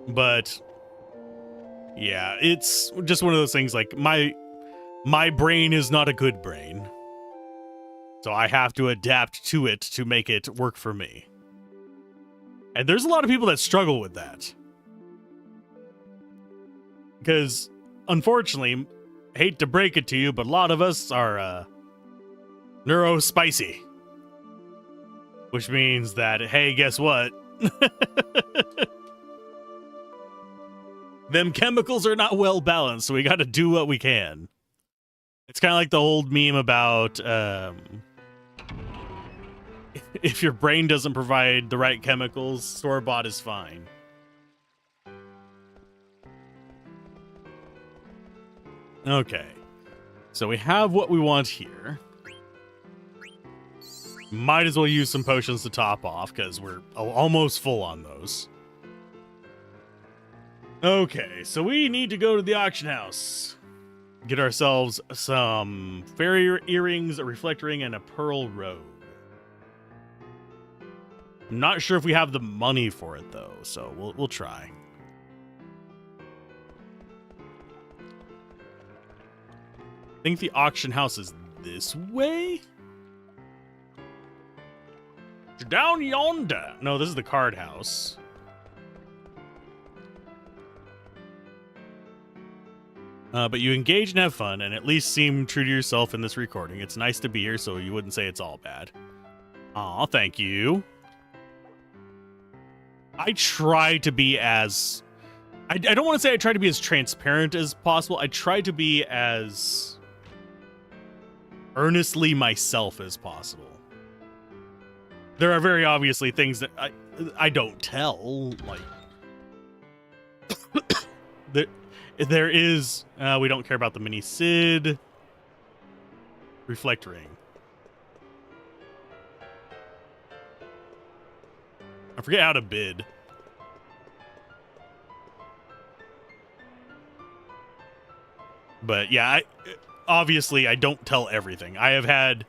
But yeah, it's just one of those things like my brain is not a good brain. So I have to adapt to it to make it work for me. And there's a lot of people that struggle with that. Because, unfortunately, hate to break it to you, but a lot of us are neurospicy. Which means that, hey, guess what? Them chemicals are not well balanced, so we got to do what we can. It's kind of like the old meme about if your brain doesn't provide the right chemicals, store-bought is fine. Okay, so we have what we want here. Might as well use some potions to top off, because we're almost full on those. Okay, so we need to go to the auction house. Get ourselves some fairy earrings, a reflector ring, and a pearl robe. I'm not sure if we have the money for it, though, so we'll try. I think the auction house is this way? You're down yonder. No, this is the card house. But you engage and have fun, and at least seem true to yourself in this recording. It's nice to be here, so you wouldn't say it's all bad. Aw, thank you. I try to be as... I don't want to say I try to be as transparent as possible. I try to be as earnestly myself as possible. There are very obviously things that I don't tell, like... There is... we don't care about the mini Sid. Reflect ring. I forget how to bid. But yeah, obviously I don't tell everything. I have had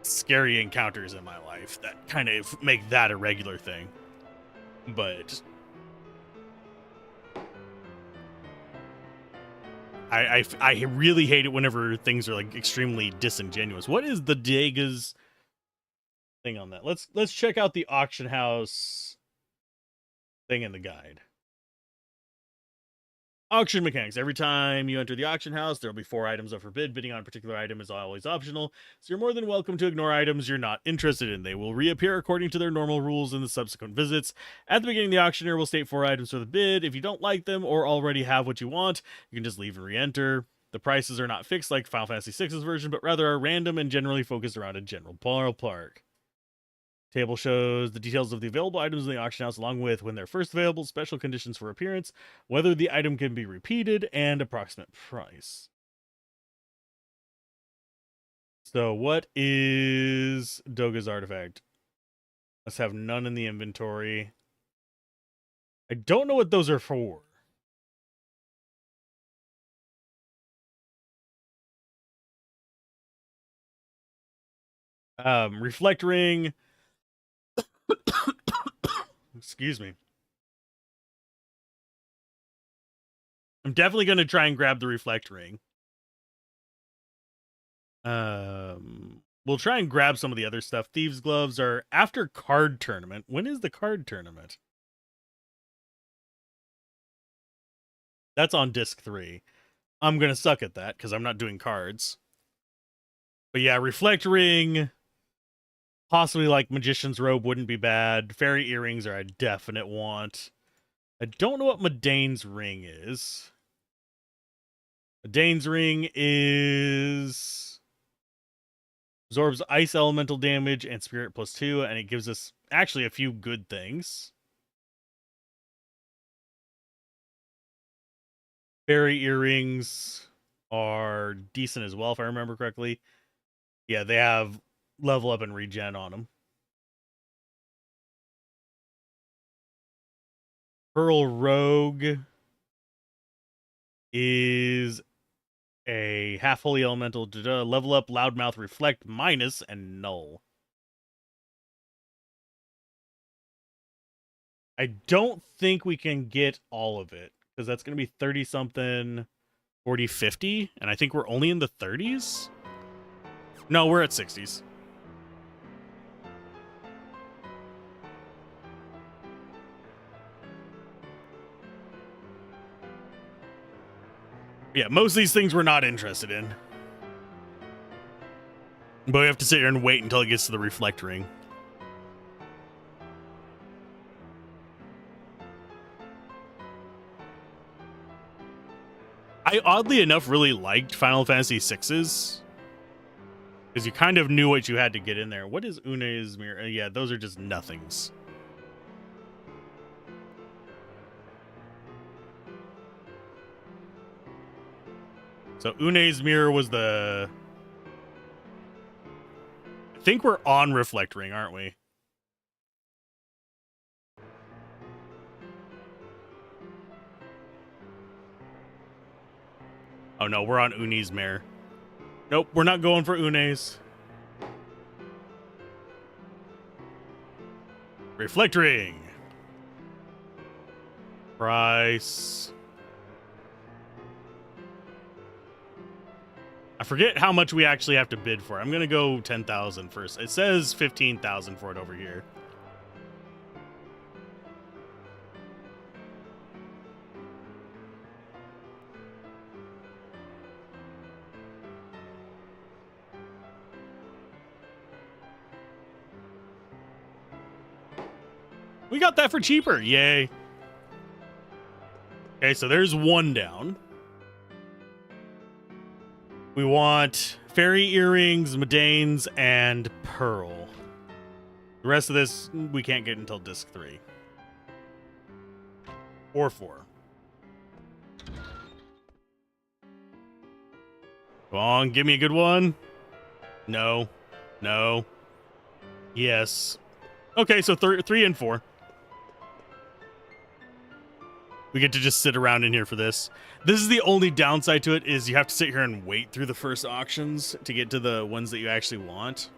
scary encounters in my life that kind of make that a regular thing. But I really hate it whenever things are like extremely disingenuous. What is the Dega's thing on that? Let's check out the auction house thing in the guide. Auction mechanics. Every time you enter the auction house, there will be 4 items up for bid. Bidding on a particular item is always optional, so you're more than welcome to ignore items you're not interested in. They will reappear according to their normal rules in the subsequent visits. At the beginning, the auctioneer will state 4 items for the bid. If you don't like them or already have what you want, you can just leave and re-enter. The prices are not fixed like Final Fantasy VI's version, but rather are random and generally focused around a general ballpark. Table shows the details of the available items in the auction house, along with when they're first available, special conditions for appearance, whether the item can be repeated, and approximate price. So what is Doga's artifact? Let's have none in the inventory. I don't know what those are for. Reflect ring. Excuse me. I'm definitely going to try and grab the reflect ring. We'll try and grab some of the other stuff. Thieves' gloves are after card tournament. When is the card tournament? That's on disc 3. I'm going to suck at that because I'm not doing cards. But yeah, reflect ring, possibly like magician's robe wouldn't be bad. Fairy earrings are a definite want. I don't know what Medane's ring is. Medane's ring is absorbs ice elemental damage and spirit +2, and it gives us actually a few good things. Fairy earrings are decent as well, if I remember correctly. Yeah, they have level up and regen on them. Pearl Rogue is a half holy elemental. Level up, loudmouth, reflect, minus, and null. I don't think we can get all of it because that's going to be 30 something, 40, 50, and I think we're only in the 30s. No, we're at 60s. Yeah, most of these things we're not interested in. But we have to sit here and wait until it gets to the reflect ring. I oddly enough really liked Final Fantasy VI's. Because you kind of knew what you had to get in there. What is Une's mirror? Yeah, those are just nothings. So Une's mirror was the... I think we're on reflect ring, aren't we? Oh no, we're on Une's mirror. Nope, we're not going for Une's. Reflect ring. Price. I forget how much we actually have to bid for. I'm going to go 10,000 first. It says 15,000 for it over here. We got that for cheaper. Yay. Okay, so there's one down. We want fairy earrings, Medane's, and pearl. The rest of this we can't get until disc 3. Or 4. Come on, give me a good one. No. No. Yes. Okay, so 3 and 4. We get to just sit around in here for this. This is the only downside to it, is you have to sit here and wait through the first auctions to get to the ones that you actually want.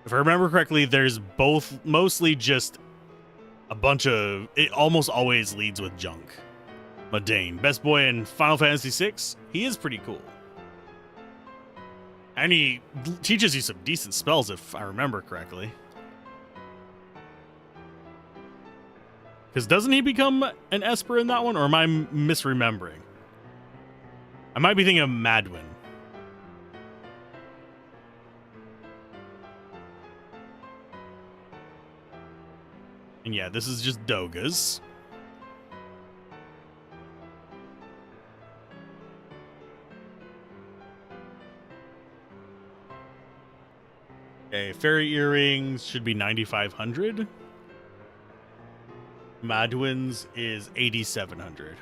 If I remember correctly, there's both mostly just a bunch of... It almost always leads with junk. Medane, best boy in Final Fantasy VI. He is pretty cool. And he teaches you some decent spells, if I remember correctly. Because doesn't he become an Esper in that one? Or am I misremembering? I might be thinking of Madwin. And yeah, this is just Doga's. Okay, fairy earrings should be 9,500. Madwin's is 8,700.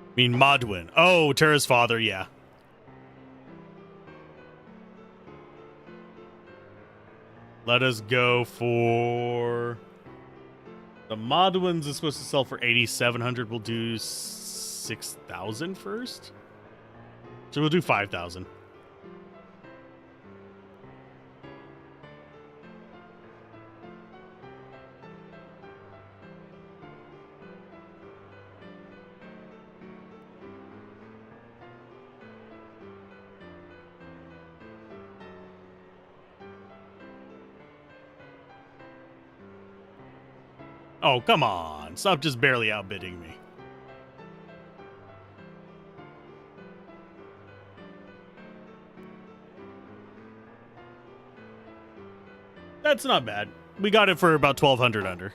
I mean, Madwin. Oh, Terra's father, yeah. Let us go for... The Madwin's is supposed to sell for 8,700. We'll do 6,000 first. So we'll do 5,000. Oh, come on. Stop just barely outbidding me. That's not bad. We got it for about 1,200 under.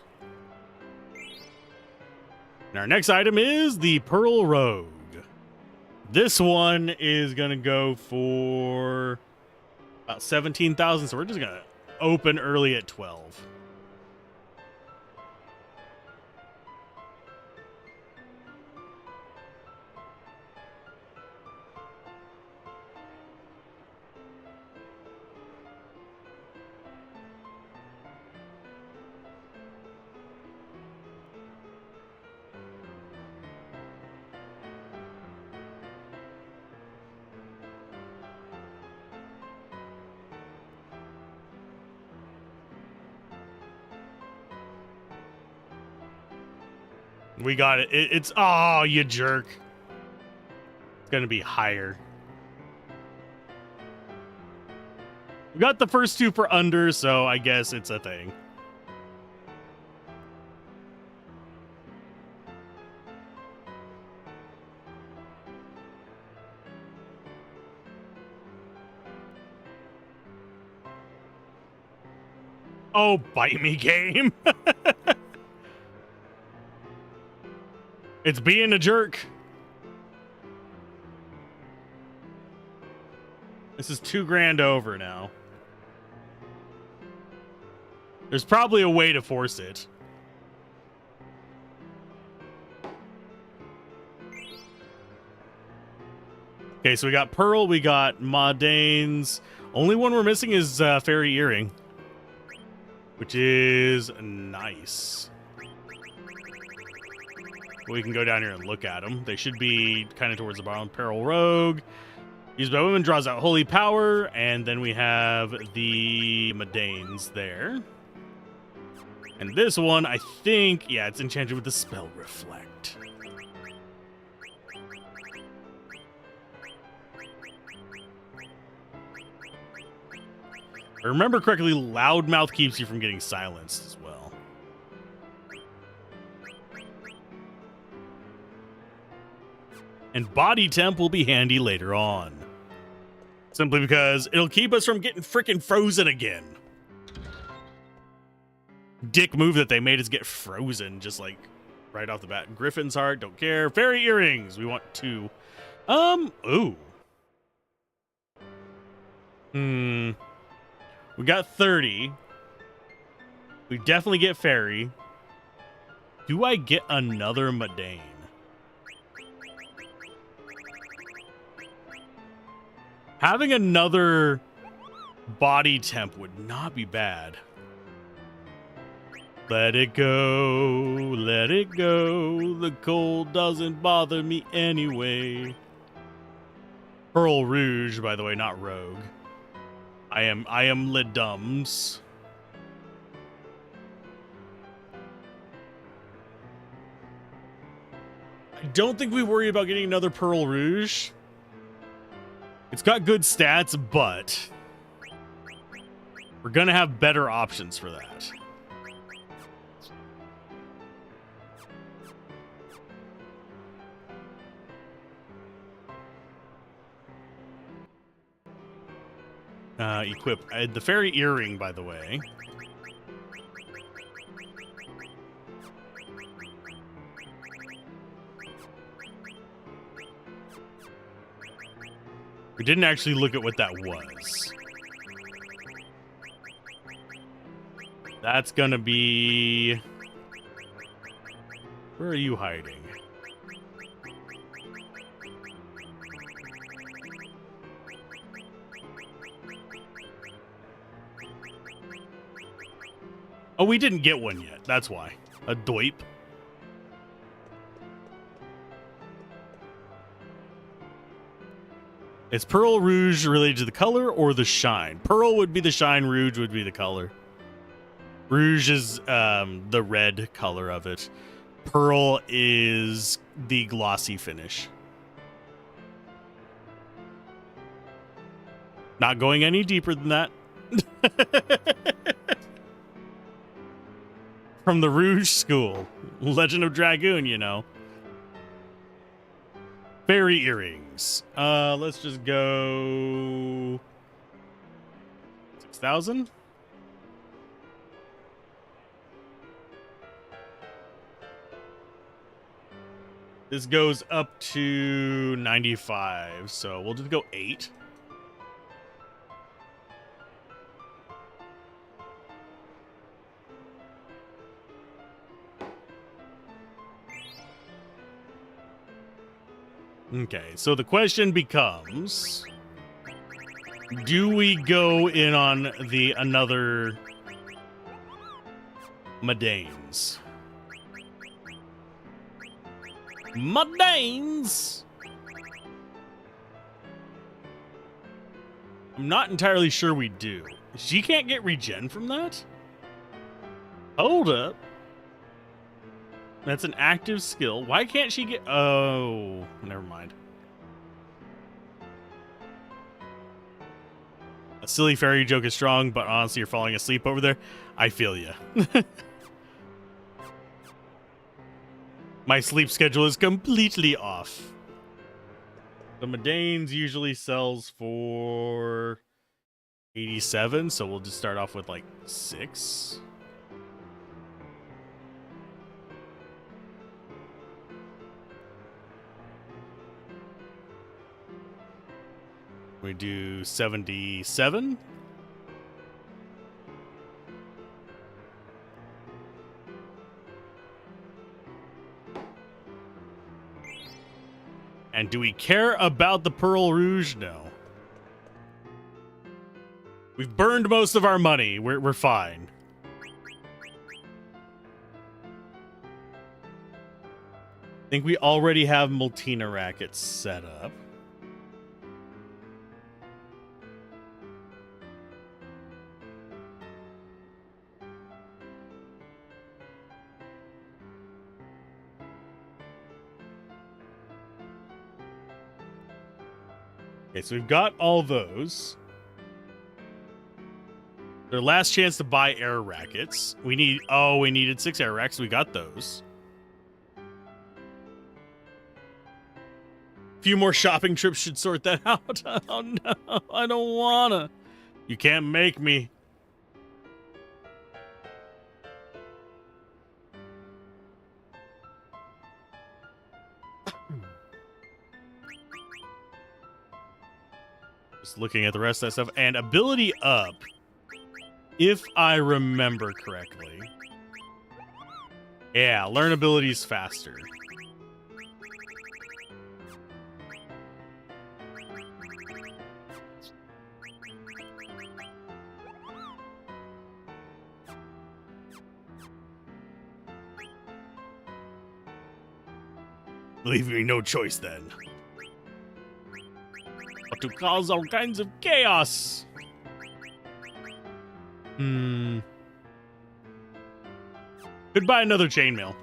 And our next item is the Pearl Rogue. This one is going to go for about 17,000. So we're just going to open early at 12. We got it. It's oh, you jerk. It's gonna be higher. We got the first two for under, so I guess it's a thing. Oh, bite me, game. It's being a jerk. This is $2,000 over now. There's probably a way to force it. Okay, so we got Pearl, we got Maudane's. Only one we're missing is Fairy Earring, which is nice. We can go down here and look at them. They should be kind of towards the bottom. Pearl Rogue. Used by women, draws out holy power. And then we have the Maudane's there. And this one, I think, yeah, it's enchanted with the spell Reflect. If I remember correctly, Loudmouth keeps you from getting silenced as well. And Body Temp will be handy later on. Simply because it'll keep us from getting freaking frozen again. Dick move that they made us get frozen, just like right off the bat. Griffin's Heart, don't care. Fairy Earrings, we want 2. Ooh. We got 30. We definitely get Fairy. Do I get another Maudane? Having another Body Temp would not be bad. Let it go, let it go. The cold doesn't bother me anyway. Pearl Rouge, by the way, not Rogue. I am Lidums. I don't think we worry about getting another Pearl Rouge. It's got good stats, but we're gonna have better options for that. Equip the fairy earring, by the way. We didn't actually look at what that was. That's gonna be... Where are you hiding? Oh, we didn't get one yet. That's why. A doip. Is Pearl Rouge related to the color or the shine? Pearl would be the shine, Rouge would be the color. Rouge is the red color of it. Pearl is the glossy finish. Not going any deeper than that. From the Rouge school. Legend of Dragoon, you know. Fairy earrings. Let's just go 6,000. This goes up to 95, so we'll just go 8. Okay, so the question becomes, do we go in on the another Madanes? Madanes! I'm not entirely sure we do. She can't get regen from that? Hold up. That's an active skill. Why can't she get... Oh, never mind. A silly fairy joke is strong, but honestly, you're falling asleep over there. I feel you. My sleep schedule is completely off. The Madanes usually sells for 87, so we'll just start off with like 6. We do 77. And do we care about the Pearl Rouge? No. We've burned most of our money. We're fine. I think we already have Multina rackets set up. Okay, so we've got all those. Their last chance to buy air rackets. We needed 6 air racks. We got those. A few more shopping trips should sort that out. Oh no, I don't wanna. You can't make me. Just looking at the rest of that stuff. And ability up, if I remember correctly. Yeah, learn abilities faster. Leave me no choice then. But to cause all kinds of chaos. Could buy another chainmail.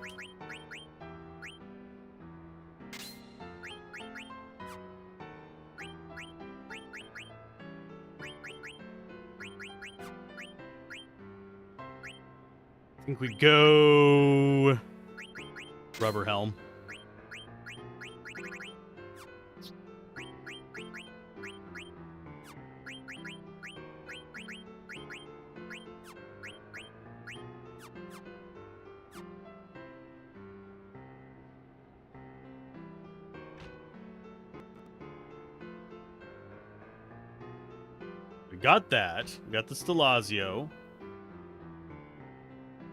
think we go rubber helm. We got that. We got the Stelazio.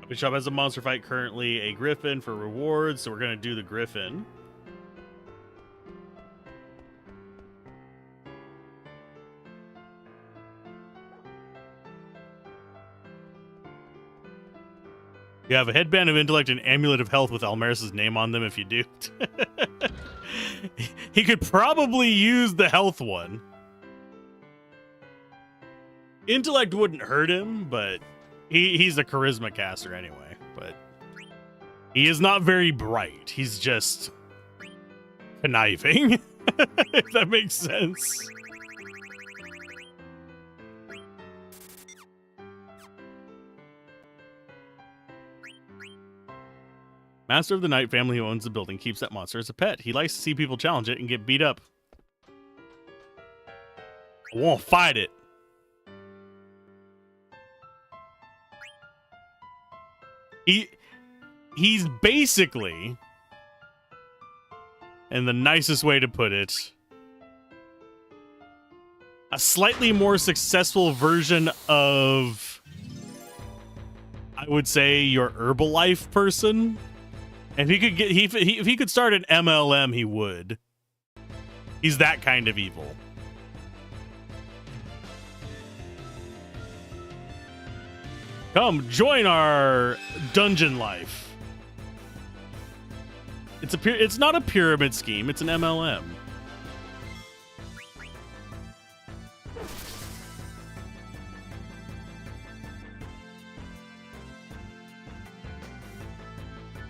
The shop has a monster fight currently, a griffin for rewards, so we're going to do the griffin. You have a headband of intellect and amulet of health with Almaris' name on them if you do. He could probably use the health one. Intellect wouldn't hurt him, but he's a charisma caster anyway. But he is not very bright. He's just conniving, if that makes sense. Master of the Night family who owns the building keeps that monster as a pet. He likes to see people challenge it and get beat up. I won't fight it. He's basically, and the nicest way to put it, a slightly more successful version of, I would say, your Herbalife person. And if he could get, if he could start an MLM, he would. He's that kind of evil. Come join our dungeon life. It's not a pyramid scheme, it's an MLM.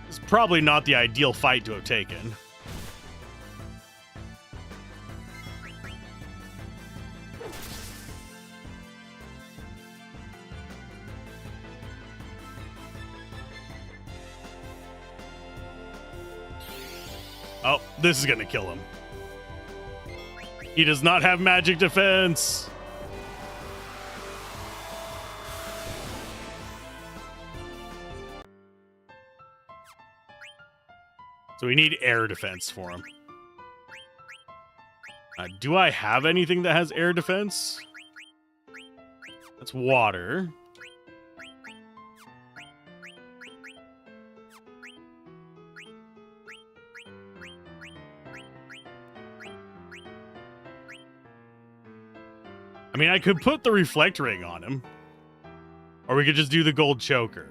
It's probably not the ideal fight to have taken. Oh, this is gonna kill him. He does not have magic defense. So we need air defense for him. Do I have anything that has air defense? That's water. I mean, I could put the reflect ring on him. Or we could just do the gold choker.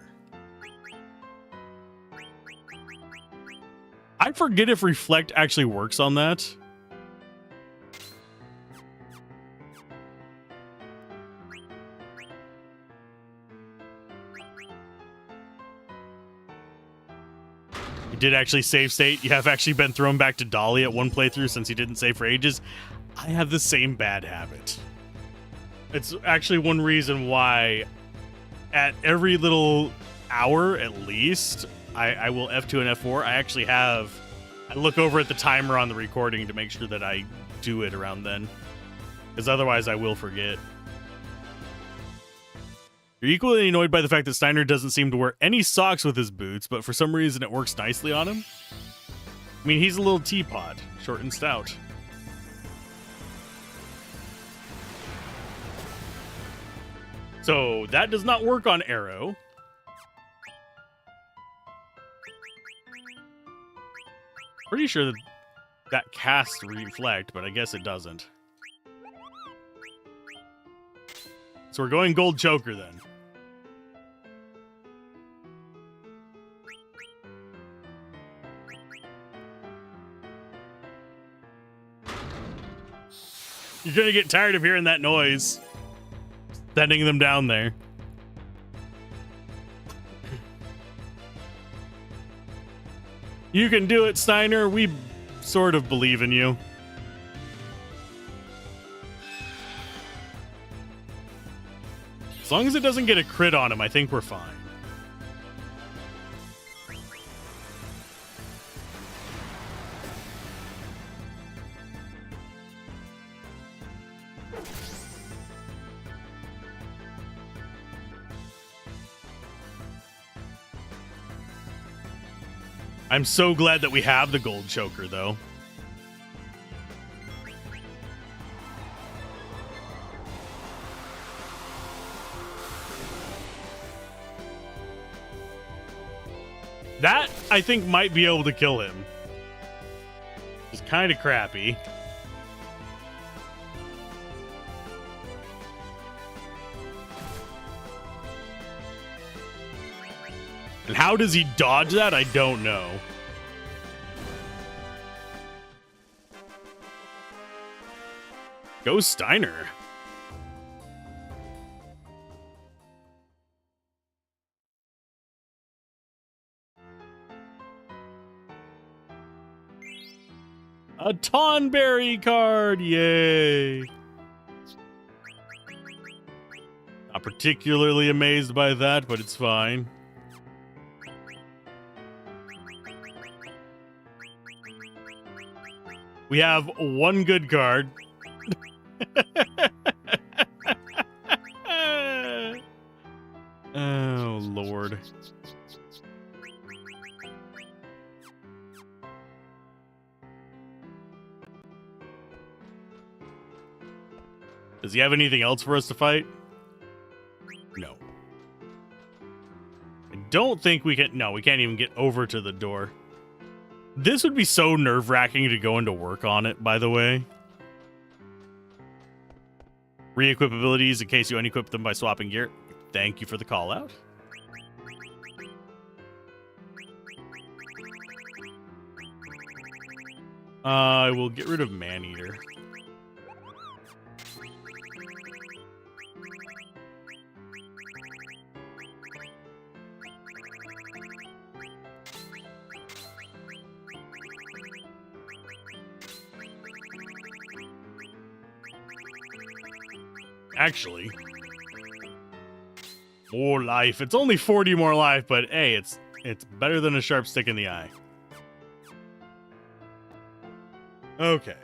I forget if reflect actually works on that. You did actually save state. You have actually been thrown back to Dolly at one playthrough since you didn't save for ages. I have the same bad habit. It's actually one reason why at every little hour at least, I will F2 and F4. I look over at the timer on the recording to make sure that I do it around then. Because otherwise I will forget. You're equally annoyed by the fact that Steiner doesn't seem to wear any socks with his boots, but for some reason it works nicely on him. I mean, he's a little teapot, short and stout. So that does not work on Arrow. Pretty sure that casts reflect, but I guess it doesn't. So we're going gold choker then. You're gonna get tired of hearing that noise. Sending them down there. You can do it, Steiner. We sort of believe in you. As long as it doesn't get a crit on him, I think we're fine. I'm so glad that we have the gold choker, though. That, I think, might be able to kill him. It's kind of crappy. And how does he dodge that? I don't know. Go Steiner. A Tonberry card, yay! Not particularly amazed by that, but it's fine. We have one good card. Oh, Lord. Does he have anything else for us to fight? No. I don't think we can... No, we can't even get over to the door. This would be so nerve-wracking to go into work on it, by the way. Re-equip abilities in case you unequip them by swapping gear. Thank you for the call-out. I will get rid of Maneater. Actually, more life. It's only 40 more life, but hey, it's better than a sharp stick in the eye. Okay.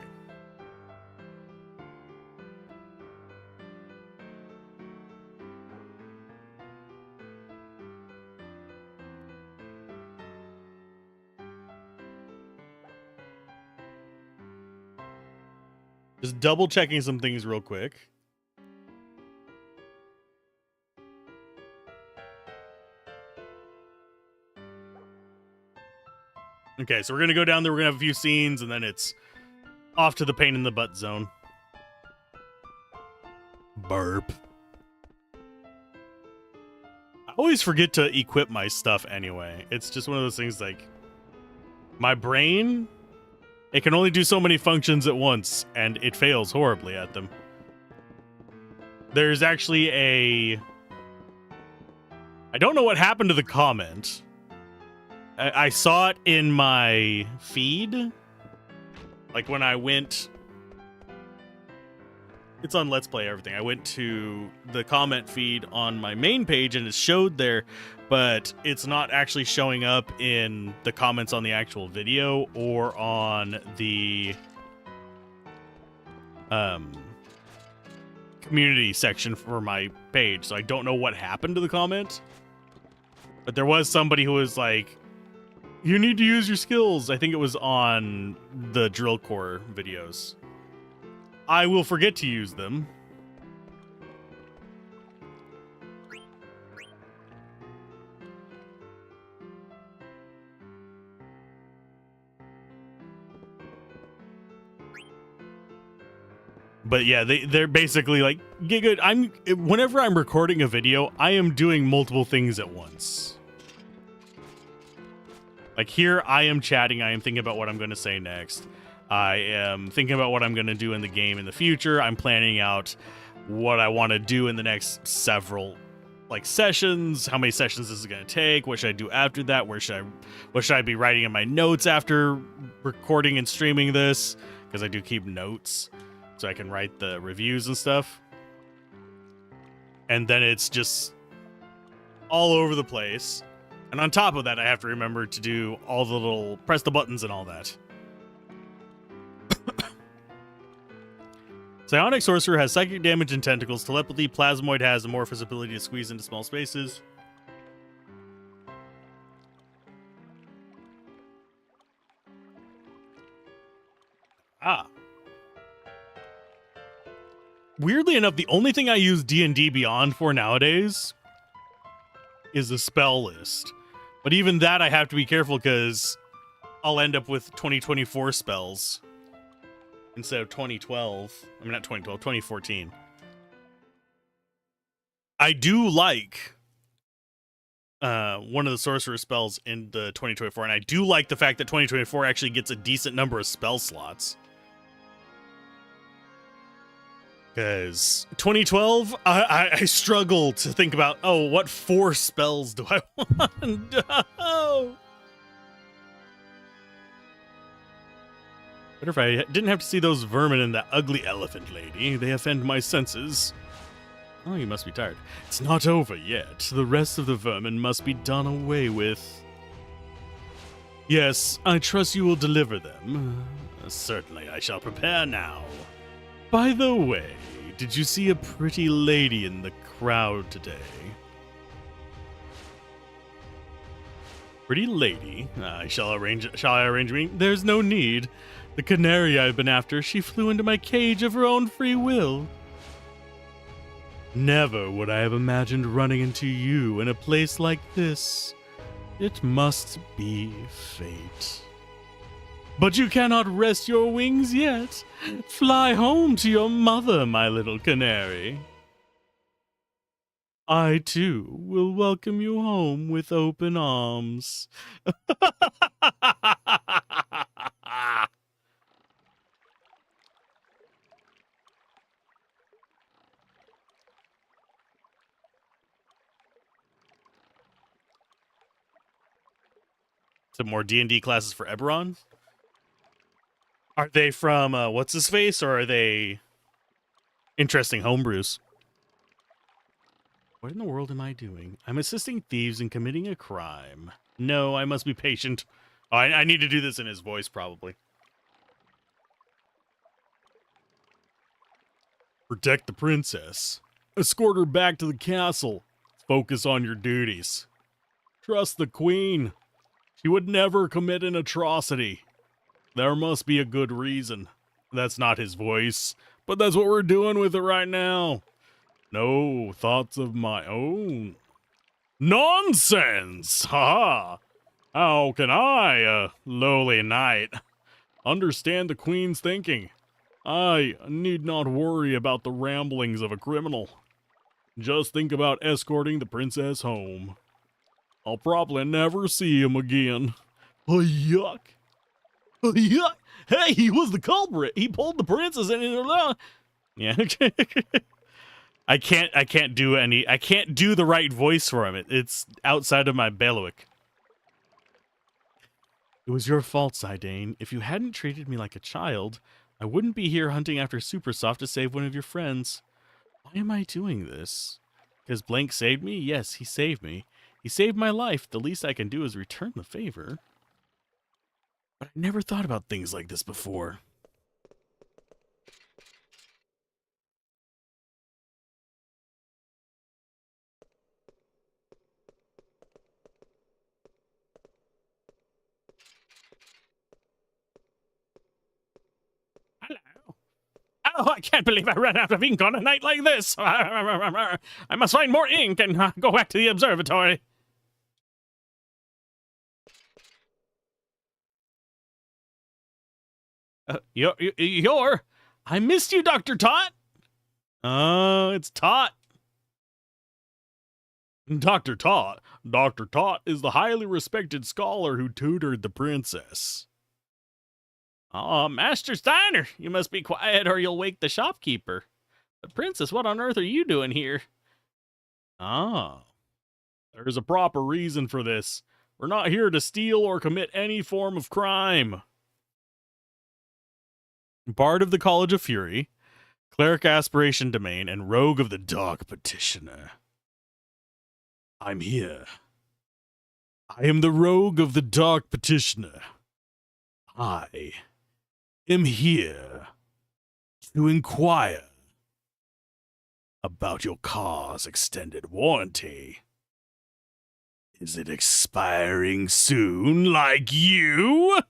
Just double checking some things real quick. Okay, so we're gonna go down there, we're gonna have a few scenes, and then it's off to the pain in the butt zone. Burp. I always forget to equip my stuff anyway. It's just one of those things like, my brain, it can only do so many functions at once, and it fails horribly at them. There's actually a... I don't know what happened to the comment. I saw it in my feed. Like when I went... It's on Let's Play everything. I went to the comment feed on my main page and it showed there, but it's not actually showing up in the comments on the actual video or on the community section for my page. So I don't know what happened to the comment. But there was somebody who was like, you need to use your skills. I think it was on the drill core videos. I will forget to use them. But yeah, they're basically like, get good. Whenever I'm recording a video, I am doing multiple things at once. Like here, I am chatting. I am thinking about what I'm going to say next. I am thinking about what I'm going to do in the game in the future. I'm planning out what I want to do in the next several sessions. How many sessions this is going to take? What should I do after that? What should I be writing in my notes after recording and streaming this? Because I do keep notes so I can write the reviews and stuff. And then it's just all over the place. And on top of that, I have to remember to do all the little press the buttons and all that. Psionic Sorcerer has psychic damage and tentacles. Telepathy. Plasmoid has amorphous ability to squeeze into small spaces. Ah. Weirdly enough, the only thing I use D&D Beyond for nowadays is the spell list. But even that I have to be careful because I'll end up with 2024 spells instead of 2012. I mean, not 2012, 2014. I do like one of the sorcerer spells in the 2024, and I do like the fact that 2024 actually gets a decent number of spell slots. Because 2012, I struggle to think about, oh, what 4 spells do I want? Oh. What if I didn't have to see those vermin and that ugly elephant lady? They offend my senses. Oh, you must be tired. It's not over yet. The rest of the vermin must be done away with. Yes, I trust you will deliver them. Certainly, I shall prepare now. By the way, did you see a pretty lady in the crowd today? Pretty lady? Shall I arrange a meeting? There's no need. The canary I've been after, she flew into my cage of her own free will. Never would I have imagined running into you in a place like this. It must be fate. But you cannot rest your wings yet. Fly home to your mother, my little canary. I, too, will welcome you home with open arms. Some more D&D classes for Eberron? Are they from What's-His-Face, or are they interesting homebrews? What in the world am I doing? I'm assisting thieves in committing a crime. No, I must be patient. Oh, I need to do this in his voice, probably. Protect the princess. Escort her back to the castle. Focus on your duties. Trust the queen. She would never commit an atrocity. There must be a good reason. That's not his voice, but that's what we're doing with it right now. No thoughts of my own. Nonsense! Ha! How can I, a lowly knight, understand the queen's thinking? I need not worry about the ramblings of a criminal. Just think about escorting the princess home. I'll probably never see him again. Oh, yuck. Oh, yuck. Hey, he was the culprit. He pulled the princess in his... Yeah. I can't do the right voice for him. It's outside of my bailiwick. It was your fault, Zidane. If you hadn't treated me like a child, I wouldn't be here hunting after Supersoft to save one of your friends. Why am I doing this? Because Blank saved me? Yes, he saved me. He saved my life. The least I can do is return the favor. But I never thought about things like this before. Hello. Oh, I can't believe I ran out of ink on a night like this. I must find more ink and go back to the observatory. You're... I missed you, Dr. Tot. Oh, it's Tot. Dr. Tot. Dr. Tot is the highly respected scholar who tutored the princess. Oh, Master Steiner, you must be quiet or you'll wake the shopkeeper. But princess, what on earth are you doing here? Ah, there's a proper reason for this. We're not here to steal or commit any form of crime. Bard of the College of Fury, Cleric Aspiration Domain, and Rogue of the Dark Petitioner. I'm here. I am the Rogue of the Dark Petitioner. I am here to inquire about your car's extended warranty. Is it expiring soon, like you?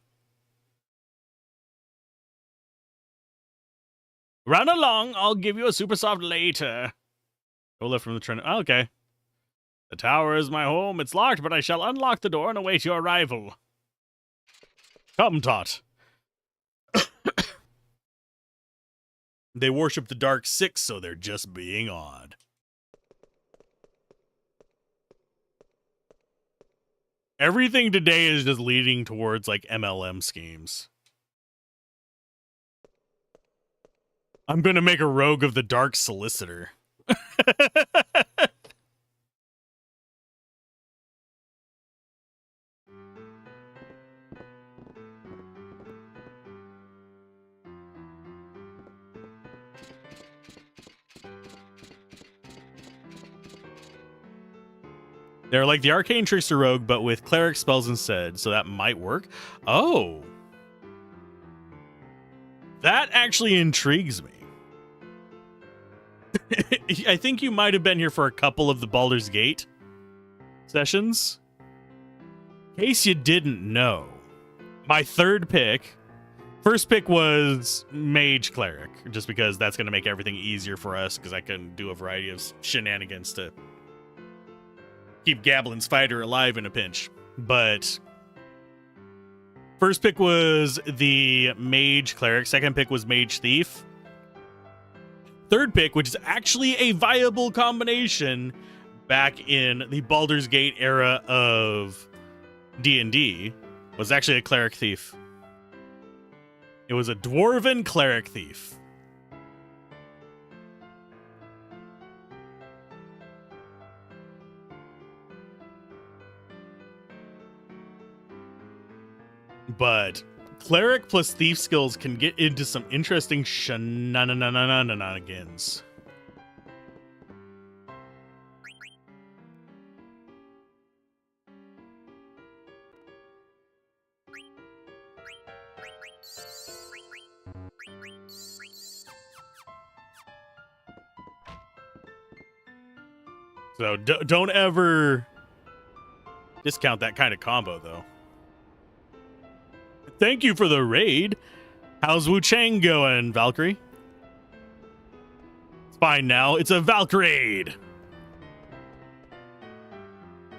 Run along, I'll give you a super soft later. Go left from the train. Oh, okay. The tower is my home. It's locked, but I shall unlock the door and await your arrival. Come, Tot. They worship the Dark Six, so they're just being odd. Everything today is just leading towards, like, MLM schemes. I'm gonna make a rogue of the Dark Solicitor. They're like the Arcane Trickster Rogue, but with Cleric spells instead, so that might work. Oh. That actually intrigues me. I think you might have been here for a couple of the Baldur's Gate sessions. In case you didn't know, my third pick, first pick was Mage Cleric, just because that's going to make everything easier for us, because I can do a variety of shenanigans to keep Gablin's fighter alive in a pinch. But first pick was the Mage Cleric. Second pick was Mage Thief. Third pick, which is actually a viable combination back in the Baldur's Gate era of D&D, was actually a Cleric Thief. It was a Dwarven Cleric Thief. But Cleric plus Thief skills can get into some interesting shenanigans. So don't ever discount that kind of combo, though. Thank you for the raid. How's Wu Chang going, Valkyrie? It's fine now. It's a Valkyrie.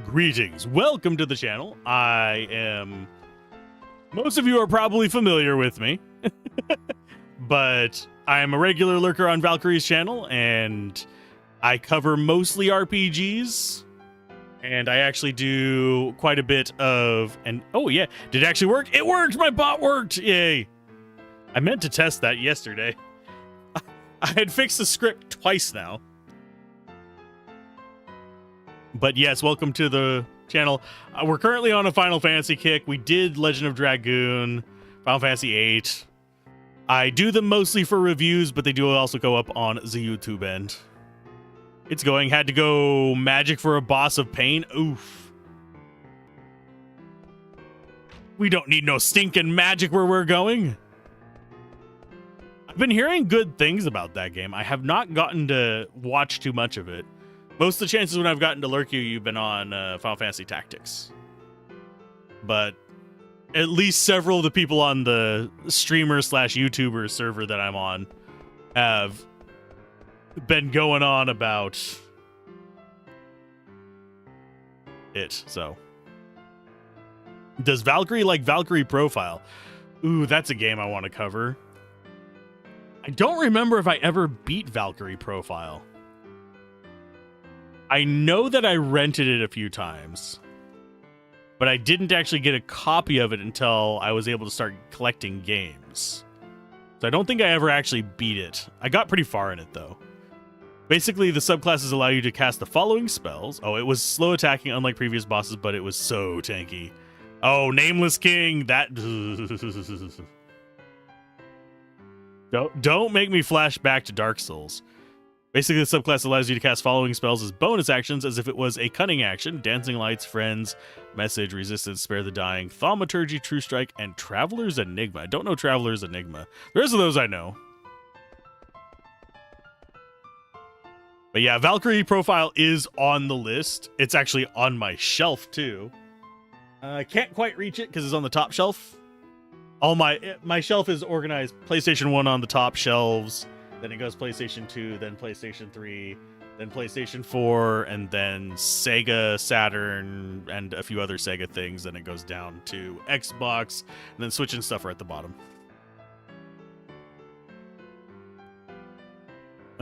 Greetings. Welcome to the channel. Most of you are probably familiar with me, but I am a regular lurker on Valkyrie's channel, and I cover mostly RPGs. And I actually do quite a bit of, and oh yeah, did it actually work? It worked! My bot worked! Yay! I meant to test that yesterday. I had fixed the script twice now. But yes, welcome to the channel. We're currently on a Final Fantasy kick. We did Legend of Dragoon, Final Fantasy VIII. I do them mostly for reviews, but they do also go up on the YouTube end. It's going. Had to go magic for a boss of pain. Oof. We don't need no stinking magic where we're going. I've been hearing good things about that game. I have not gotten to watch too much of it. Most of the chances when I've gotten to lurk you, you've been on Final Fantasy Tactics. But at least several of the people on the streamer/YouTuber server that I'm on have been going on about it. So does Valkyrie like Valkyrie Profile? Ooh, that's a game I want to cover. I don't remember if I ever beat Valkyrie Profile. I know that I rented it a few times, but I didn't actually get a copy of it until I was able to start collecting games. So I don't think I ever actually beat it. I got pretty far in it though. Basically, the subclasses allow you to cast the following spells. Oh, it was slow attacking unlike previous bosses, but it was so tanky. Oh, Nameless King, that... Don't make me flash back to Dark Souls. Basically, the subclass allows you to cast following spells as bonus actions, as if it was a cunning action: Dancing Lights, Friends, Message, Resistance, Spare the Dying, Thaumaturgy, True Strike, and Traveler's Enigma. I don't know Traveler's Enigma. The rest of those I know. But yeah, Valkyrie Profile is on the list. It's actually on my shelf, too. I can't quite reach it because it's on the top shelf. All my shelf is organized. PlayStation 1 on the top shelves. Then it goes PlayStation 2, then PlayStation 3, then PlayStation 4, and then Sega, Saturn, and a few other Sega things. Then it goes down to Xbox, and then Switch and stuff are at the bottom.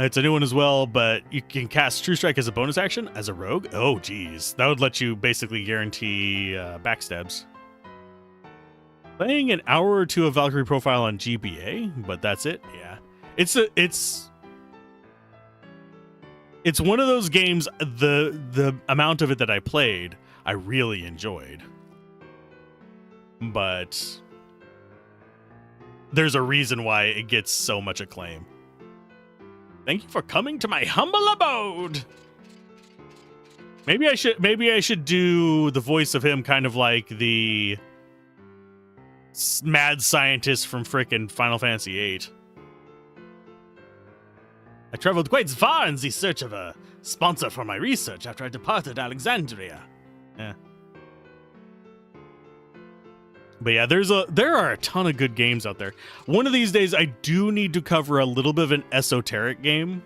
It's a new one as well, but you can cast True Strike as a bonus action as a rogue. Oh, geez. That would let you basically guarantee backstabs. Playing an hour or two of Valkyrie Profile on GBA, but that's it. Yeah. It's one of those games, the amount of it that I played, I really enjoyed. But there's a reason why it gets so much acclaim. Thank you for coming to my humble abode. Maybe I should do the voice of him, kind of like the mad scientist from frickin' Final Fantasy VIII. I traveled quite far in the search of a sponsor for my research after I departed Alexandria. Yeah. But yeah, there are a ton of good games out there. One of these days, I do need to cover a little bit of an esoteric game.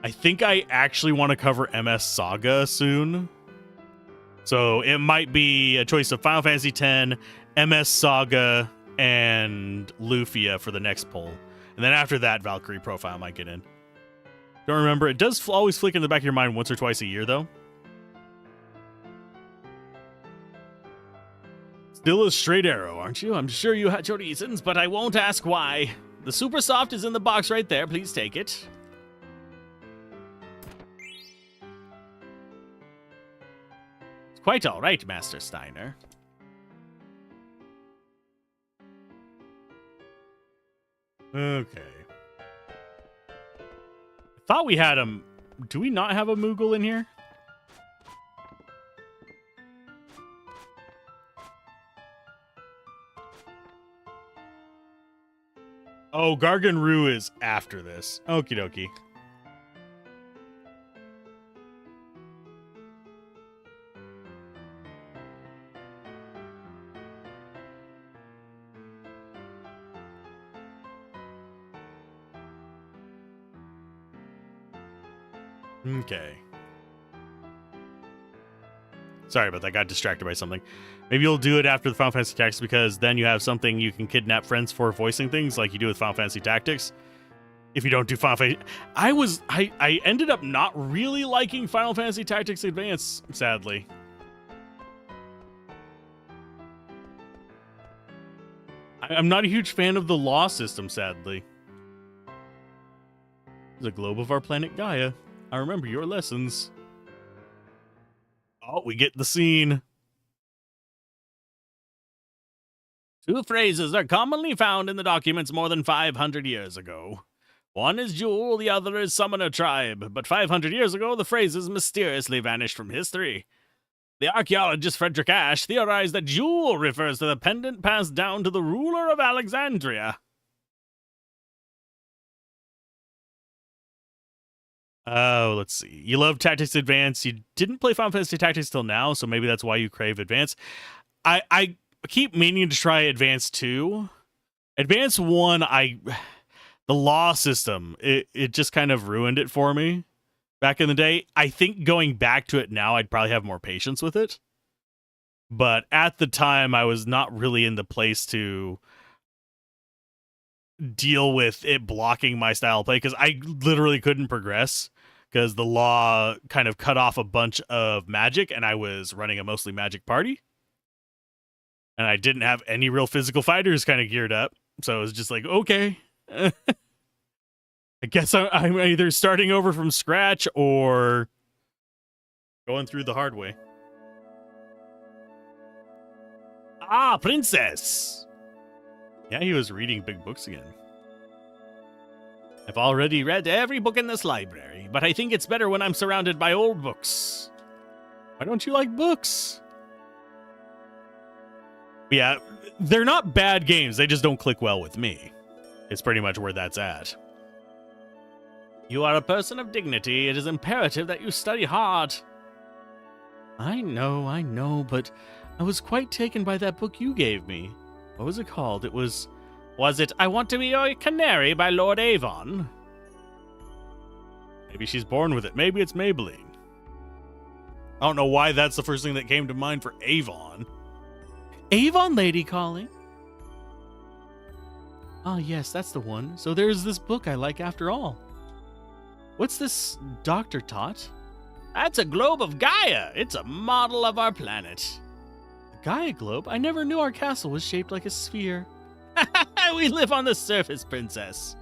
I think I actually want to cover MS Saga soon. So it might be a choice of Final Fantasy X, MS Saga, and Lufia for the next poll. And then after that, Valkyrie Profile might get in. Don't remember. It does always flick in the back of your mind once or twice a year, though. Still a straight arrow, aren't you? I'm sure you had your reasons, but I won't ask why. The Super Soft is in the box right there. Please take it. It's quite all right, Master Steiner. Okay. I thought we had him. Do we not have a Moogle in here? Oh, Gargan Rue is after this. Okie dokie. Okay. Sorry about that. Got distracted by something. Maybe you'll do it after the Final Fantasy Tactics, because then you have something you can kidnap friends for voicing things like you do with Final Fantasy Tactics. If you don't do Final Fantasy... I ended up not really liking Final Fantasy Tactics Advance, sadly. I'm not a huge fan of the law system, sadly. The globe of our planet Gaia. I remember your lessons. Oh, we get the scene. Two phrases are commonly found in the documents more than 500 years ago. One is Jewel, the other is Summoner Tribe, but 500 years ago, the phrases mysteriously vanished from history. The archaeologist Frederick Ashe theorized that Jewel refers to the pendant passed down to the ruler of Alexandria. Oh, let's see. You love Tactics Advance. You didn't play Final Fantasy Tactics till now, so maybe that's why you crave Advance. I keep meaning to try Advance 2. Advance 1, the law system, it just kind of ruined it for me back in the day. I think going back to it now, I'd probably have more patience with it. But at the time, I was not really in the place to deal with it blocking my style of play, because I literally couldn't progress because the law kind of cut off a bunch of magic, and I was running a mostly magic party. And I didn't have any real physical fighters kind of geared up. So it was just like, okay. I guess I'm either starting over from scratch or going through the hard way. Ah, princess! Yeah, he was reading big books again. I've already read every book in this library, but I think it's better when I'm surrounded by old books. Why don't you like books? Yeah, they're not bad games. They just don't click well with me. It's pretty much where that's at. You are a person of dignity. It is imperative that you study hard. I know, but I was quite taken by that book you gave me. What was it called? It was Was it I Want to Be Your Canary by Lord Avon? Maybe she's born with it. Maybe it's Maybelline. I don't know why that's the first thing that came to mind for Avon. Avon lady calling? Ah, yes, that's the one. So there's this book I like after all. What's this Dr. Tot? That's a globe of Gaia. It's a model of our planet. The Gaia globe? I never knew our castle was shaped like a sphere. We live on the surface, princess.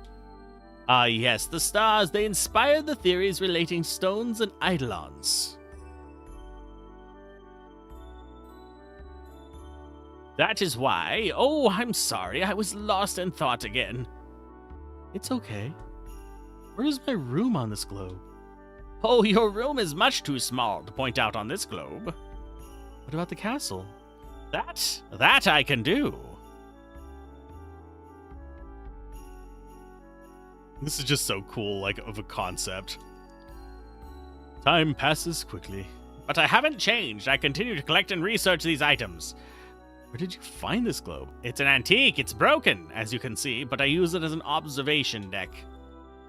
Ah, yes, the stars, they inspired the theories relating stones and eidolons. That is why... Oh, I'm sorry, I was lost in thought again. It's okay. Where's my room on this globe? Oh, your room is much too small to point out on this globe. What about the castle? That I can do. This is just so cool, like, of a concept. Time passes quickly. But I haven't changed. I continue to collect and research these items. Where did you find this globe? It's an antique. It's broken, as you can see, but I use it as an observation deck.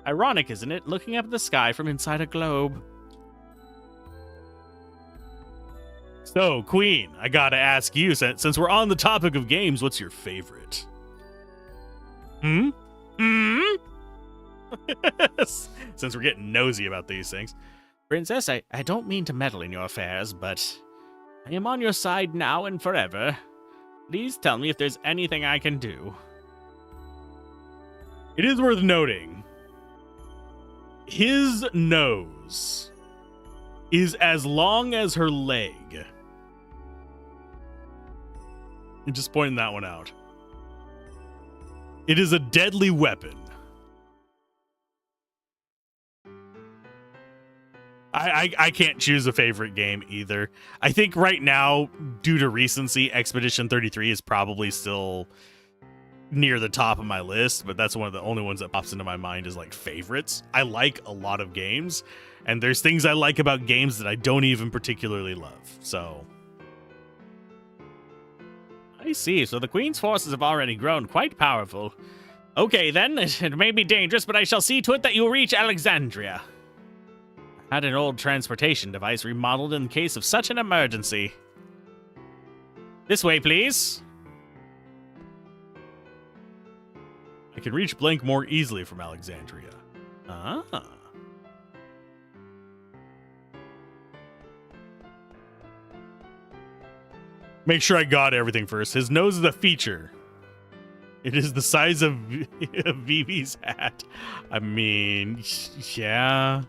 Ironic, isn't it? Looking up at the sky from inside a globe. So, Queen, I gotta ask you, since we're on the topic of games, what's your favorite? Since we're getting nosy about these things. Princess, I don't mean to meddle in your affairs, but I am on your side now and forever. Please tell me if there's anything I can do. It is worth noting, his nose is as long as her leg. I'm just pointing that one out. It is a deadly weapon. I can't choose a favorite game either. I think right now, due to recency, Expedition 33 is probably still near the top of my list, but that's one of the only ones that pops into my mind as like favorites. I like a lot of games, and there's things I like about games that I don't even particularly love. So I see. So the Queen's forces have already grown quite powerful. Okay, then, it may be dangerous, but I shall see to it that you reach Alexandria. I had an old transportation device remodeled in case of such an emergency. This way, please. I can reach Blank more easily from Alexandria. Ah. Make sure I got everything first. His nose is a feature. It is the size of Vivi's hat. I mean, yeah.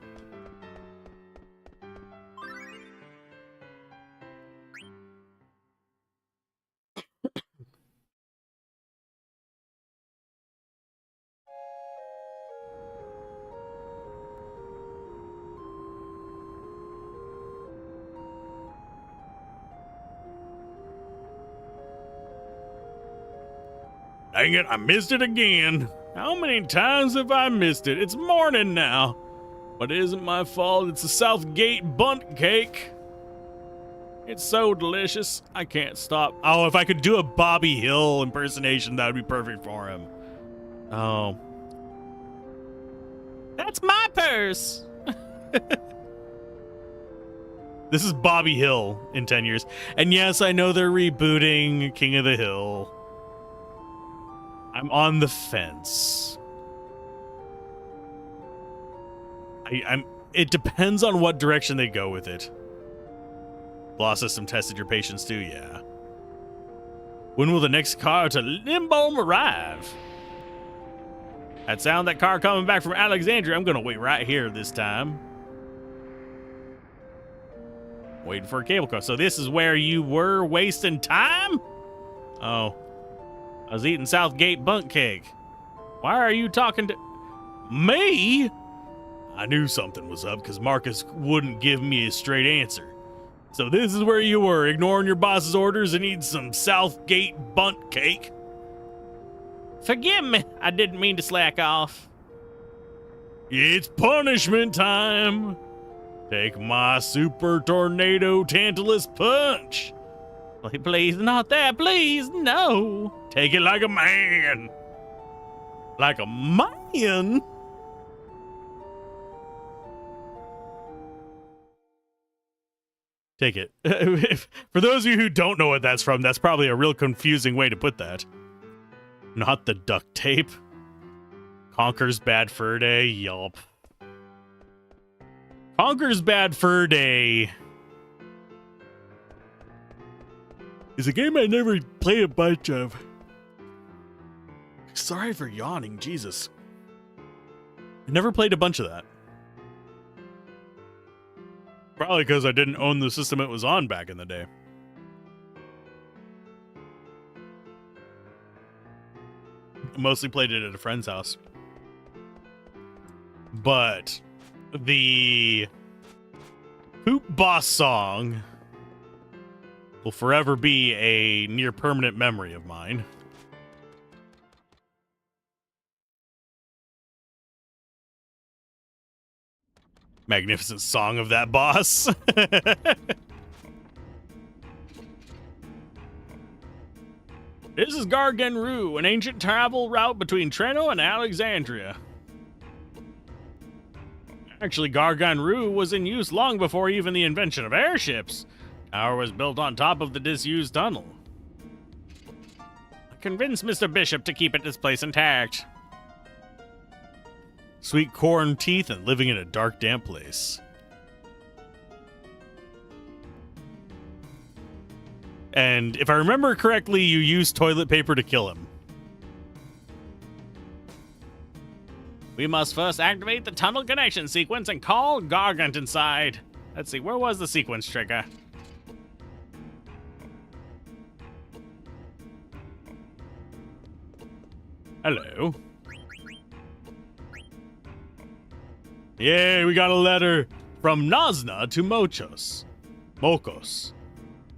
Dang it, I missed it again. How many times have I missed it? It's morning now. But it isn't my fault. It's the Southgate Bunt Cake. It's so delicious. I can't stop. Oh, if I could do a Bobby Hill impersonation, that would be perfect for him. Oh. That's my purse. This is Bobby Hill in 10 years. And yes, I know they're rebooting King of the Hill. I'm on the fence. It depends on what direction they go with it. Law system tested your patience too, yeah. When will the next car to Limbolm arrive? That sound that car coming back from Alexandria. I'm gonna wait right here this time. Waiting for a cable car. So this is where you were wasting time? Oh. I was eating Southgate Bunt Cake. Why are you talking to me? I knew something was up because Marcus wouldn't give me a straight answer. So this is where you were, ignoring your boss's orders and eating some Southgate Bunt Cake. Forgive me, I didn't mean to slack off. It's punishment time. Take my super tornado Tantalus punch. Please, not that, please, no. Take it like a man. Like a man. Take it. For those of you who don't know what that's from, that's probably a real confusing way to put that. Not the duct tape. Conker's Bad Fur Day. Yup. Conker's Bad Fur Day is a game I never played a bunch of. Sorry for yawning, Jesus. I never played a bunch of that. Probably because I didn't own the system it was on back in the day. Mostly played it at a friend's house. But the Poop Boss song will forever be a near permanent memory of mine. Magnificent song of that boss. This is Garganru, an ancient travel route between Treno and Alexandria. Actually, Garganru was in use long before even the invention of airships. Tower was built on top of the disused tunnel. I convinced Mr. Bishop to keep this place intact. Sweet corn teeth and living in a dark, damp place. And if I remember correctly, you used toilet paper to kill him. We must first activate the tunnel connection sequence and call Gargant inside. Let's see, where was the sequence trigger? Hello. Yay, we got a letter from Nazna to Mokos.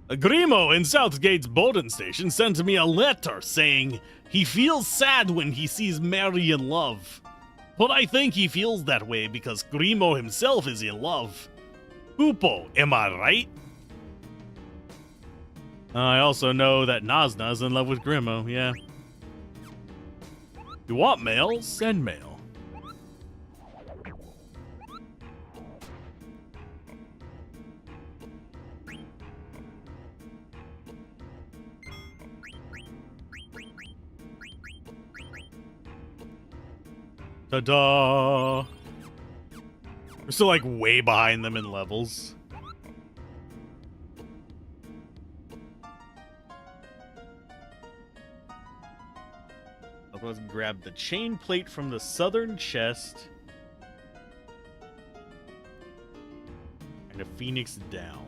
Grimo in Southgate's Bowden Station sent me a letter saying he feels sad when he sees Mary in love. But I think he feels that way because Grimo himself is in love. Hoopo, am I right? I also know that Nazna's in love with Grimo, yeah. You want mail? Send mail. Ta-da! We're still like way behind them in levels. Let's grab the chain plate from the southern chest. And a phoenix down.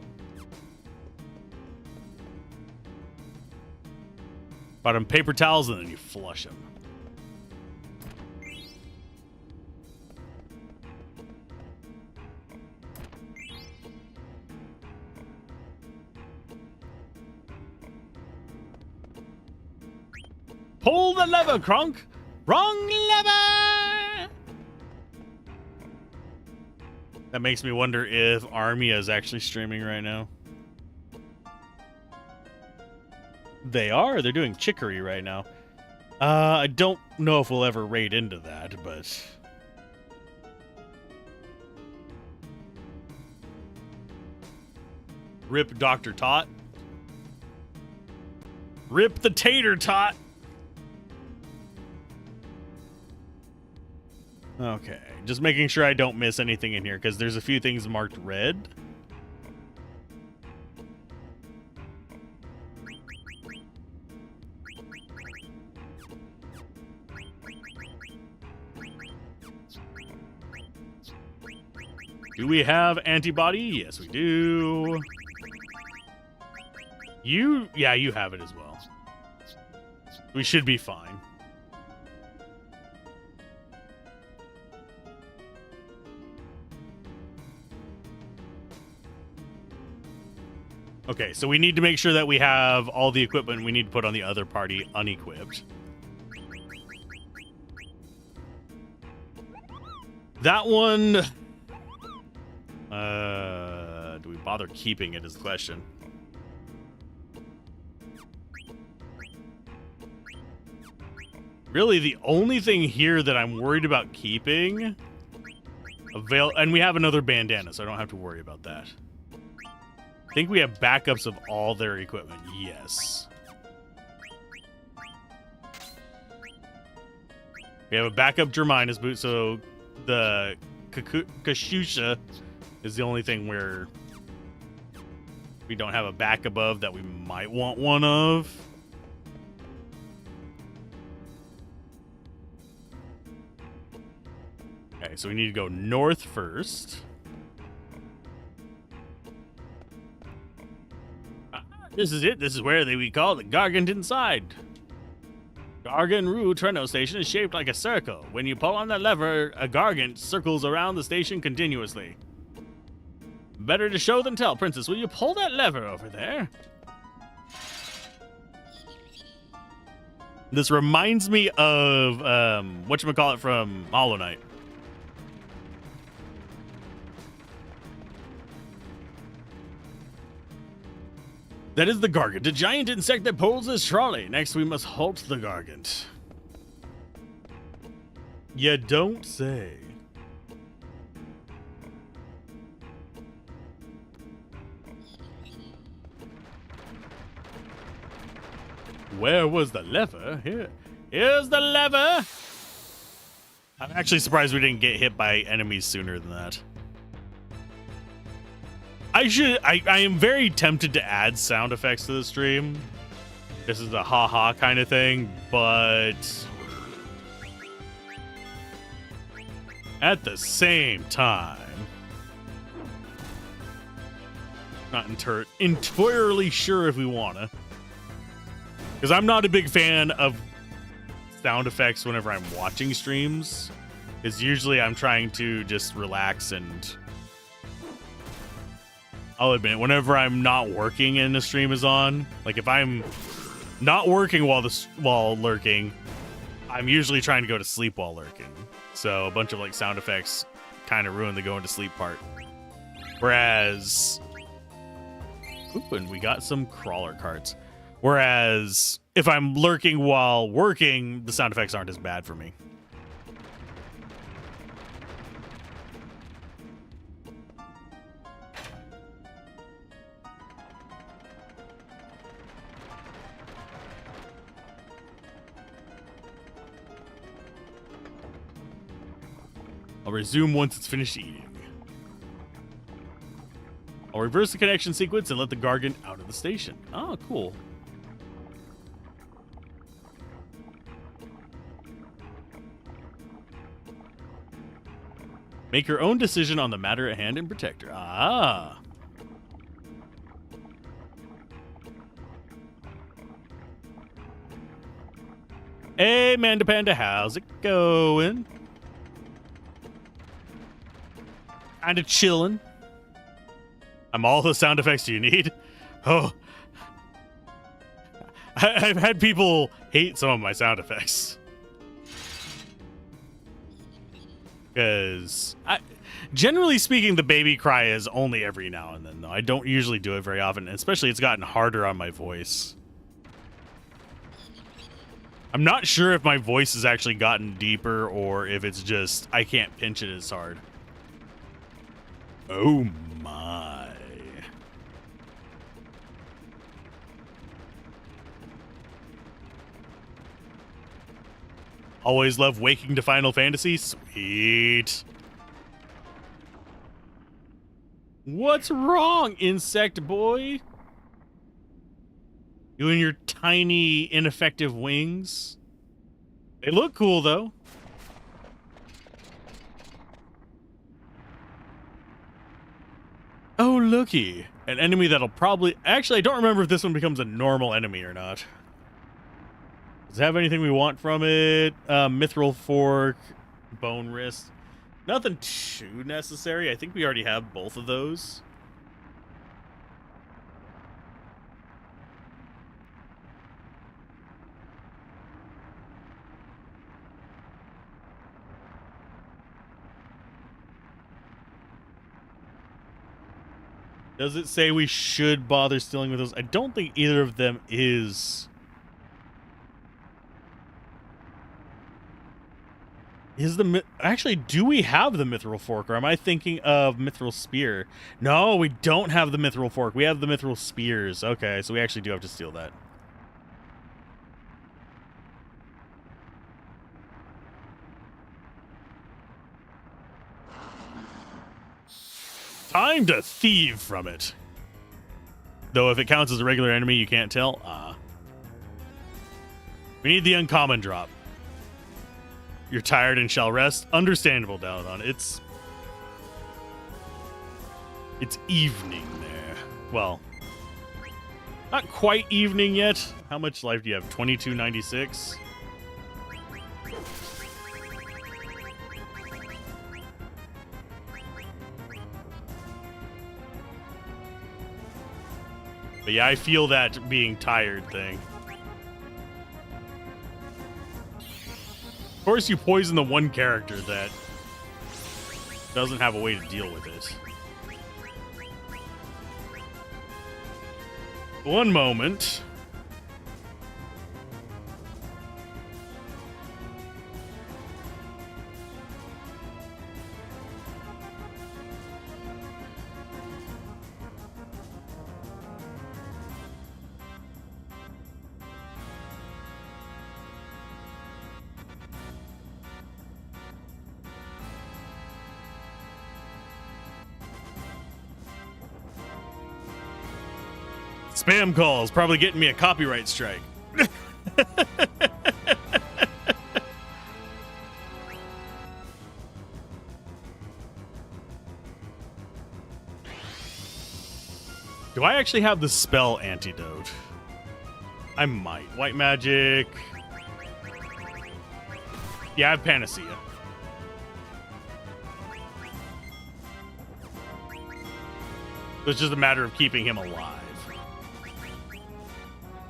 Bought him paper towels and then you flush them. Pull the lever, Kronk! Wrong lever! That makes me wonder if Armia is actually streaming right now. They are. They're doing Chicory right now. I don't know if we'll ever raid into that, but... Rip Dr. Tot. Rip the Tater Tot! Okay, just making sure I don't miss anything in here, because there's a few things marked red. Do we have antibody? Yes, we do. Yeah, you have it as well. We should be fine. Okay, so we need to make sure that we have all the equipment we need to put on the other party unequipped. That one... do we bother keeping it is the question. Really, the only thing here that I'm worried about keeping... And we have another bandana, so I don't have to worry about that. I think we have backups of all their equipment. Yes. We have a backup Germinus boot, so the Kashusha is the only thing where we don't have a backup of that we might want one of. Okay, so we need to go north first. This is it. This is where we call the Gargant inside. Gargant Treno Station is shaped like a circle. When you pull on the lever, a Gargant circles around the station continuously. Better to show than tell, Princess. Will you pull that lever over there? This reminds me of whatchamacallit from Hollow Knight. That is the Gargant, a giant insect that pulls this trolley. Next, we must halt the Gargant. You don't say. Where was the lever? Here's the lever. I'm actually surprised we didn't get hit by enemies sooner than that. I am very tempted to add sound effects to the stream. This is a haha kind of thing, but at the same time, not entirely sure if we wanna. Because I'm not a big fan of sound effects whenever I'm watching streams. Because usually I'm trying to just relax, and I'll admit, whenever I'm not working and the stream is on, like if I'm not working while lurking, I'm usually trying to go to sleep while lurking. So a bunch of like sound effects kind of ruin the going to sleep part. Whereas, oop, and we got some crawler carts. Whereas if I'm lurking while working, the sound effects aren't as bad for me. I'll resume once it's finished eating. I'll reverse the connection sequence and let the Gargant out of the station. Oh, cool. Make your own decision on the matter at hand and protect her. Ah. Hey, Manda Panda, how's it going? Kinda chilling. I'm all the sound effects you need. Oh. I've had people hate some of my sound effects. Because, generally speaking, the baby cry is only every now and then, though. I don't usually do it very often, especially it's gotten harder on my voice. I'm not sure if my voice has actually gotten deeper or if it's just I can't pinch it as hard. Oh my. Always love waking to Final Fantasy. Sweet. What's wrong, insect boy? You and your tiny, ineffective wings. They look cool, though. Oh, looky. An enemy that'll probably... Actually, I don't remember if this one becomes a normal enemy or not. Does it have anything we want from it? Mithril Fork, Bone Wrist. Nothing too necessary. I think we already have both of those. Does it say we should bother stealing with those? I don't think either of them is Actually, do we have the mithril fork, or am I thinking of mithril spear? No, we don't have the mithril fork. We have the mithril spears. Okay, so we actually do have to steal that. Time to thieve from it. Though if it counts as a regular enemy, you can't tell. We need the uncommon drop. You're tired and shall rest. Understandable, Daladon. It's evening there. Well, not quite evening yet. How much life do you have? 2296. But yeah, I feel that being tired thing. Of course, you poison the one character that doesn't have a way to deal with it. One moment. Spam calls, probably getting me a copyright strike. Do I actually have the spell antidote? I might. White magic. Yeah, I have panacea. So it's just a matter of keeping him alive.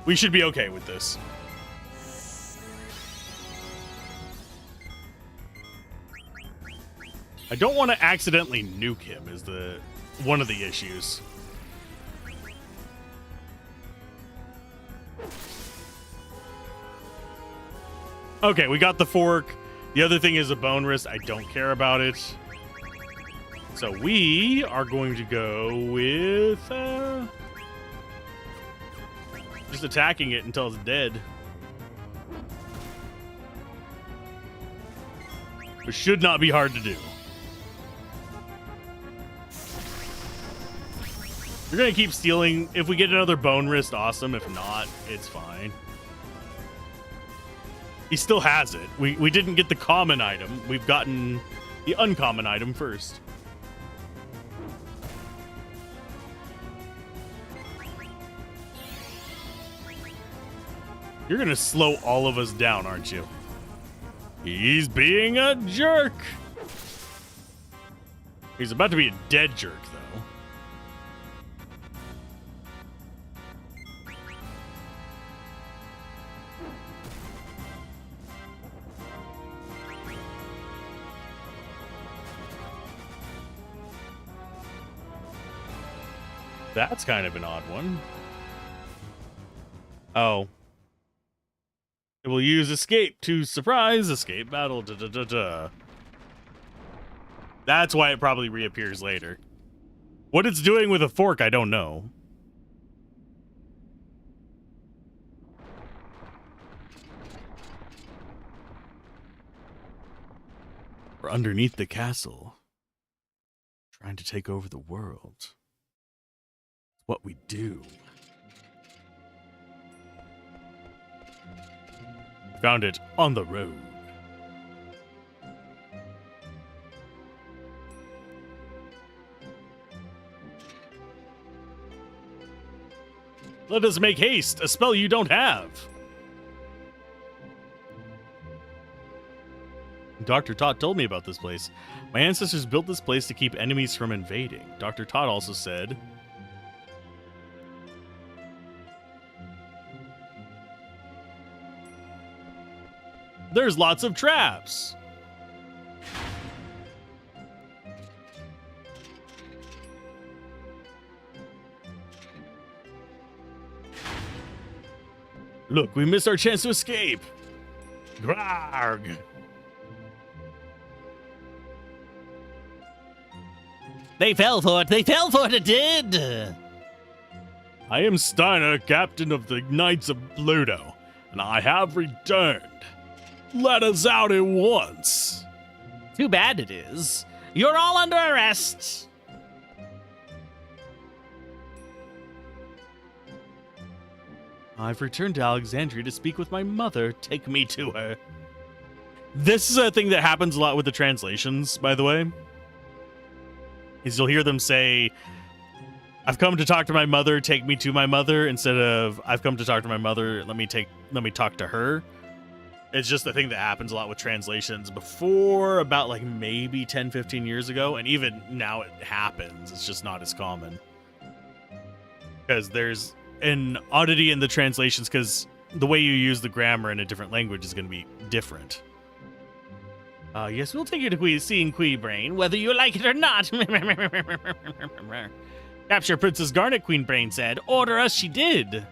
We should be okay with this. I don't want to accidentally nuke him is one of the issues. Okay, we got the fork. The other thing is a bone wrist. I don't care about it. So we are going to go with just attacking it until it's dead. Which should not be hard to do. We're going to keep stealing. If we get another bone wrist, awesome. If not, it's fine. He still has it. We didn't get the common item. We've gotten the uncommon item first. You're going to slow all of us down, aren't you? He's being a jerk. He's about to be a dead jerk, though. That's kind of an odd one. Oh. It will use escape to surprise escape battle. Da, da, da, da. That's why it probably reappears later. What it's doing with a fork, I don't know. We're underneath the castle, trying to take over the world. It's what we do. Found it on the road. Let us make haste, a spell you don't have. Dr. Tot told me about this place. My ancestors built this place to keep enemies from invading. Dr. Tot also said, there's lots of traps. Look, we missed our chance to escape. Grarg. They fell for it. They fell for it. It did. I am Steiner, captain of the Knights of Pluto, and I have returned. Let us out at once. Too bad it is. You're all under arrest. I've returned to Alexandria to speak with my mother. Take me to her. This is a thing that happens a lot with the translations, by the way. Is you'll hear them say, I've come to talk to my mother, take me to my mother, instead of I've come to talk to my mother, let me talk to her. It's just a thing that happens a lot with translations before about like maybe 10, 15 years ago, and even now it happens. It's just not as common. Because there's an oddity in the translations, because the way you use the grammar in a different language is going to be different. Yes, we'll take you to seeing Queen Brain, whether you like it or not. Capture Princess Garnet, Queen Brain said. Order us she did.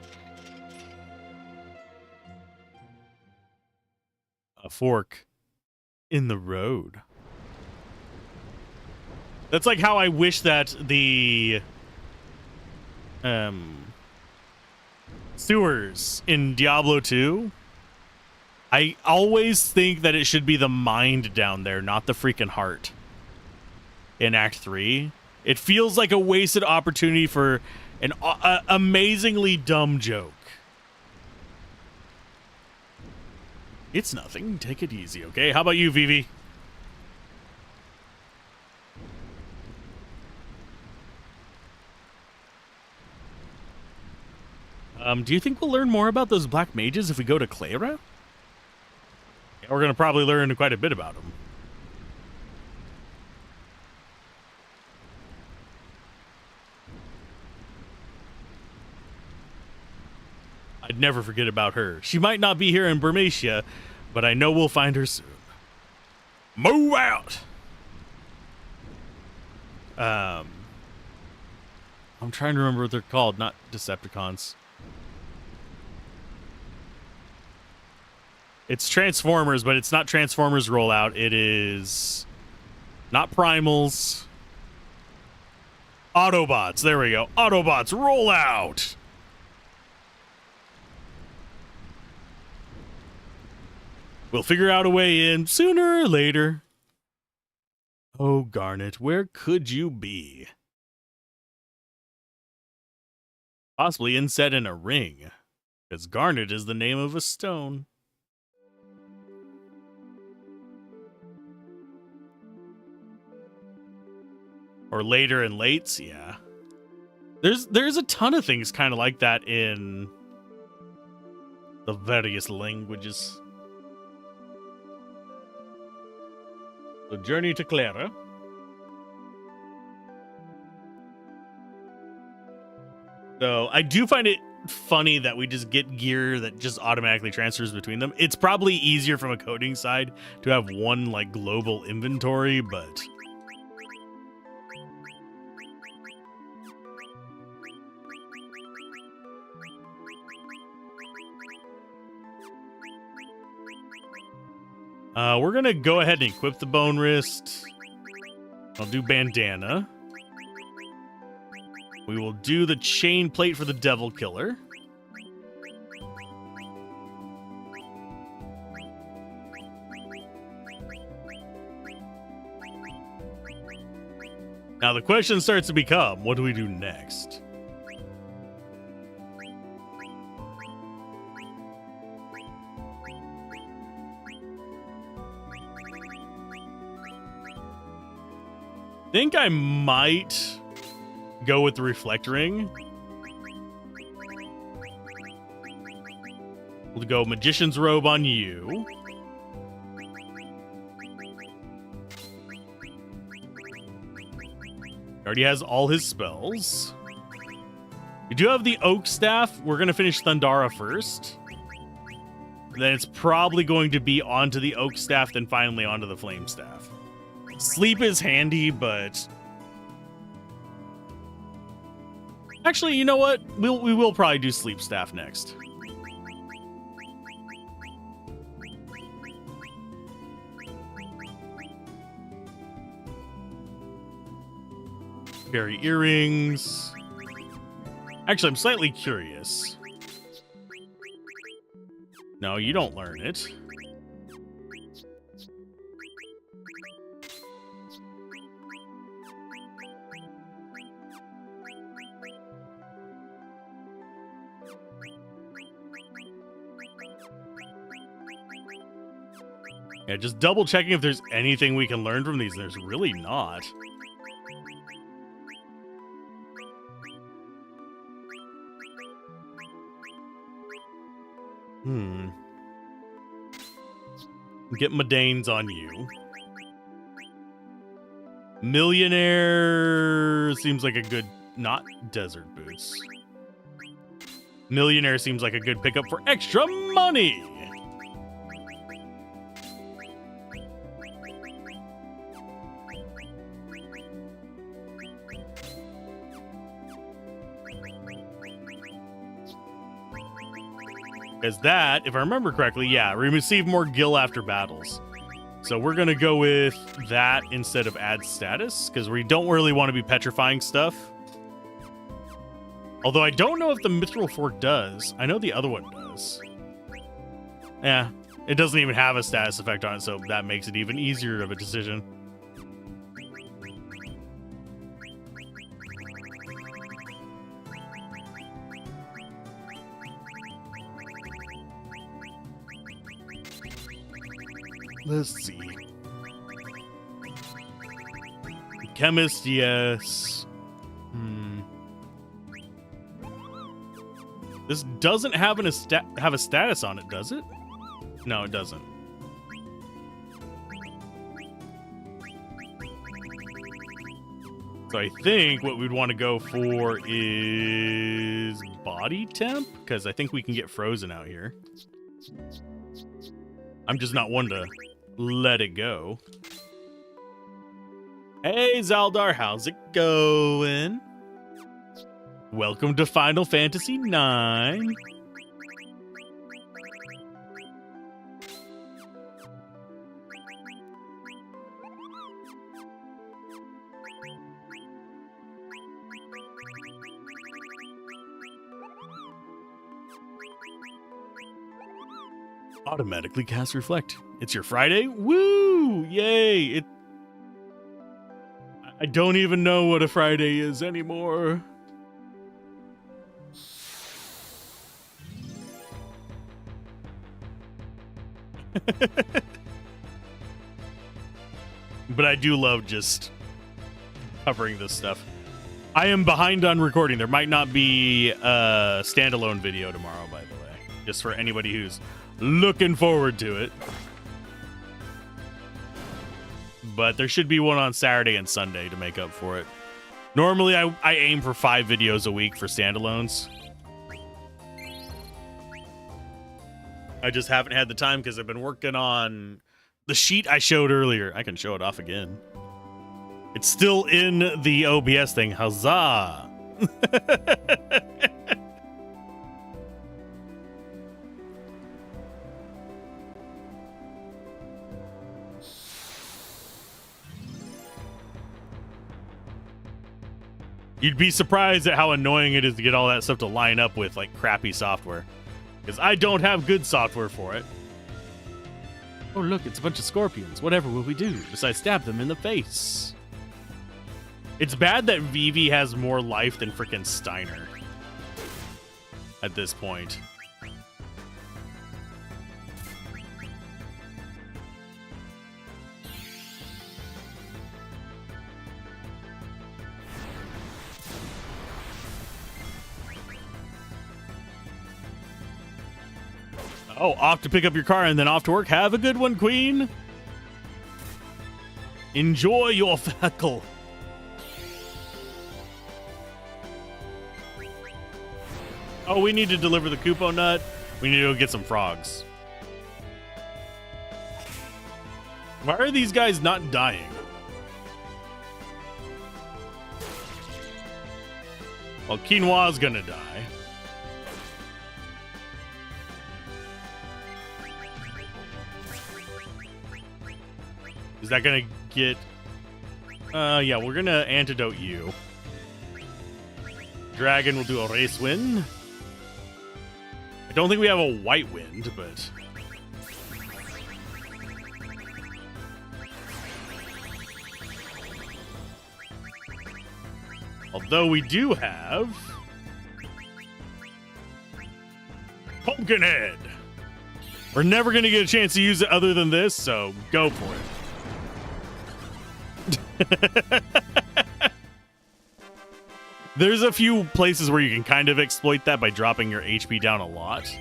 A fork in the road. That's like how I wish that the sewers in Diablo 2, I always think that it should be the mind down there, not the freaking heart. In Act 3, it feels like a wasted opportunity for an amazingly dumb joke. It's nothing. Take it easy, okay? How about you, Vivi? Do you think we'll learn more about those black mages if we go to Clara? Yeah, we're going to probably learn quite a bit about them. I'd never forget about her. She might not be here in Burmecia, but I know we'll find her soon. Move out! I'm trying to remember what they're called, not Decepticons. It's Transformers, but it's not Transformers Rollout. It is not Primals. Autobots. There we go. Autobots Rollout! We'll figure out a way in sooner or later. Oh, Garnet, where could you be? Possibly inset in a ring, because Garnet is the name of a stone. Or later in Lates, yeah. There's a ton of things kind of like that in the various languages. The journey to Clara. So I do find it funny that we just get gear that just automatically transfers between them. It's probably easier from a coding side to have one like global inventory, but we're gonna go ahead and equip the bone wrist. I'll do bandana. We will do the chain plate for the devil killer. Now the question starts to become, what do we do next? Think I might go with the reflect ring. We'll go magician's robe on you. Already has all his spells. We do have the oak staff. We're gonna finish Thundara first. Then it's probably going to be onto the oak staff, then finally onto the flame staff. Sleep is handy, but actually, you know what? We will probably do sleep staff next. Fairy earrings. Actually, I'm slightly curious. No, you don't learn it. Yeah, just double checking if there's anything we can learn from these. There's really not. Get Medanes on you. Millionaire seems like a good... Not desert boots. Millionaire seems like a good pickup for extra money. Because that, if I remember correctly, yeah, we receive more gil after battles. So we're going to go with that instead of add status, because we don't really want to be petrifying stuff. Although I don't know if the Mithril Fork does. I know the other one does. Yeah, it doesn't even have a status effect on it, so that makes it even easier of a decision. Let's see. Chemist, yes. This doesn't have a status on it, does it? No, it doesn't. So I think what we'd want to go for is body temp, because I think we can get frozen out here. I'm just not one to let it go. Hey, Zaldar, how's it going? Welcome to Final Fantasy IX. Automatically cast Reflect. It's your Friday? Woo! Yay! I don't even know what a Friday is anymore. But I do love just covering this stuff. I am behind on recording. There might not be a standalone video tomorrow, by the way. Just for anybody who's looking forward to it. But there should be one on Saturday and Sunday to make up for it. Normally, I aim for 5 videos a week for standalones. I just haven't had the time because I've been working on the sheet I showed earlier. I can show it off again. It's still in the OBS thing. Huzzah! You'd be surprised at how annoying it is to get all that stuff to line up with, like, crappy software. Because I don't have good software for it. Oh, look, it's a bunch of scorpions. Whatever will we do besides stab them in the face? It's bad that Vivi has more life than frickin' Steiner at this point. Oh, off to pick up your car and then off to work. Have a good one, Queen. Enjoy your vehicle. Oh, we need to deliver the Kupo nut. We need to go get some frogs. Why are these guys not dying? Well, Quinoa's gonna die. Is that gonna get... yeah, we're gonna antidote you. Dragon will do a race win. I don't think we have a white wind, but... although we do have... Pumpkinhead. We're never going to get a chance to use it other than this, so go for it. There's a few places where you can kind of exploit that by dropping your HP down a lot.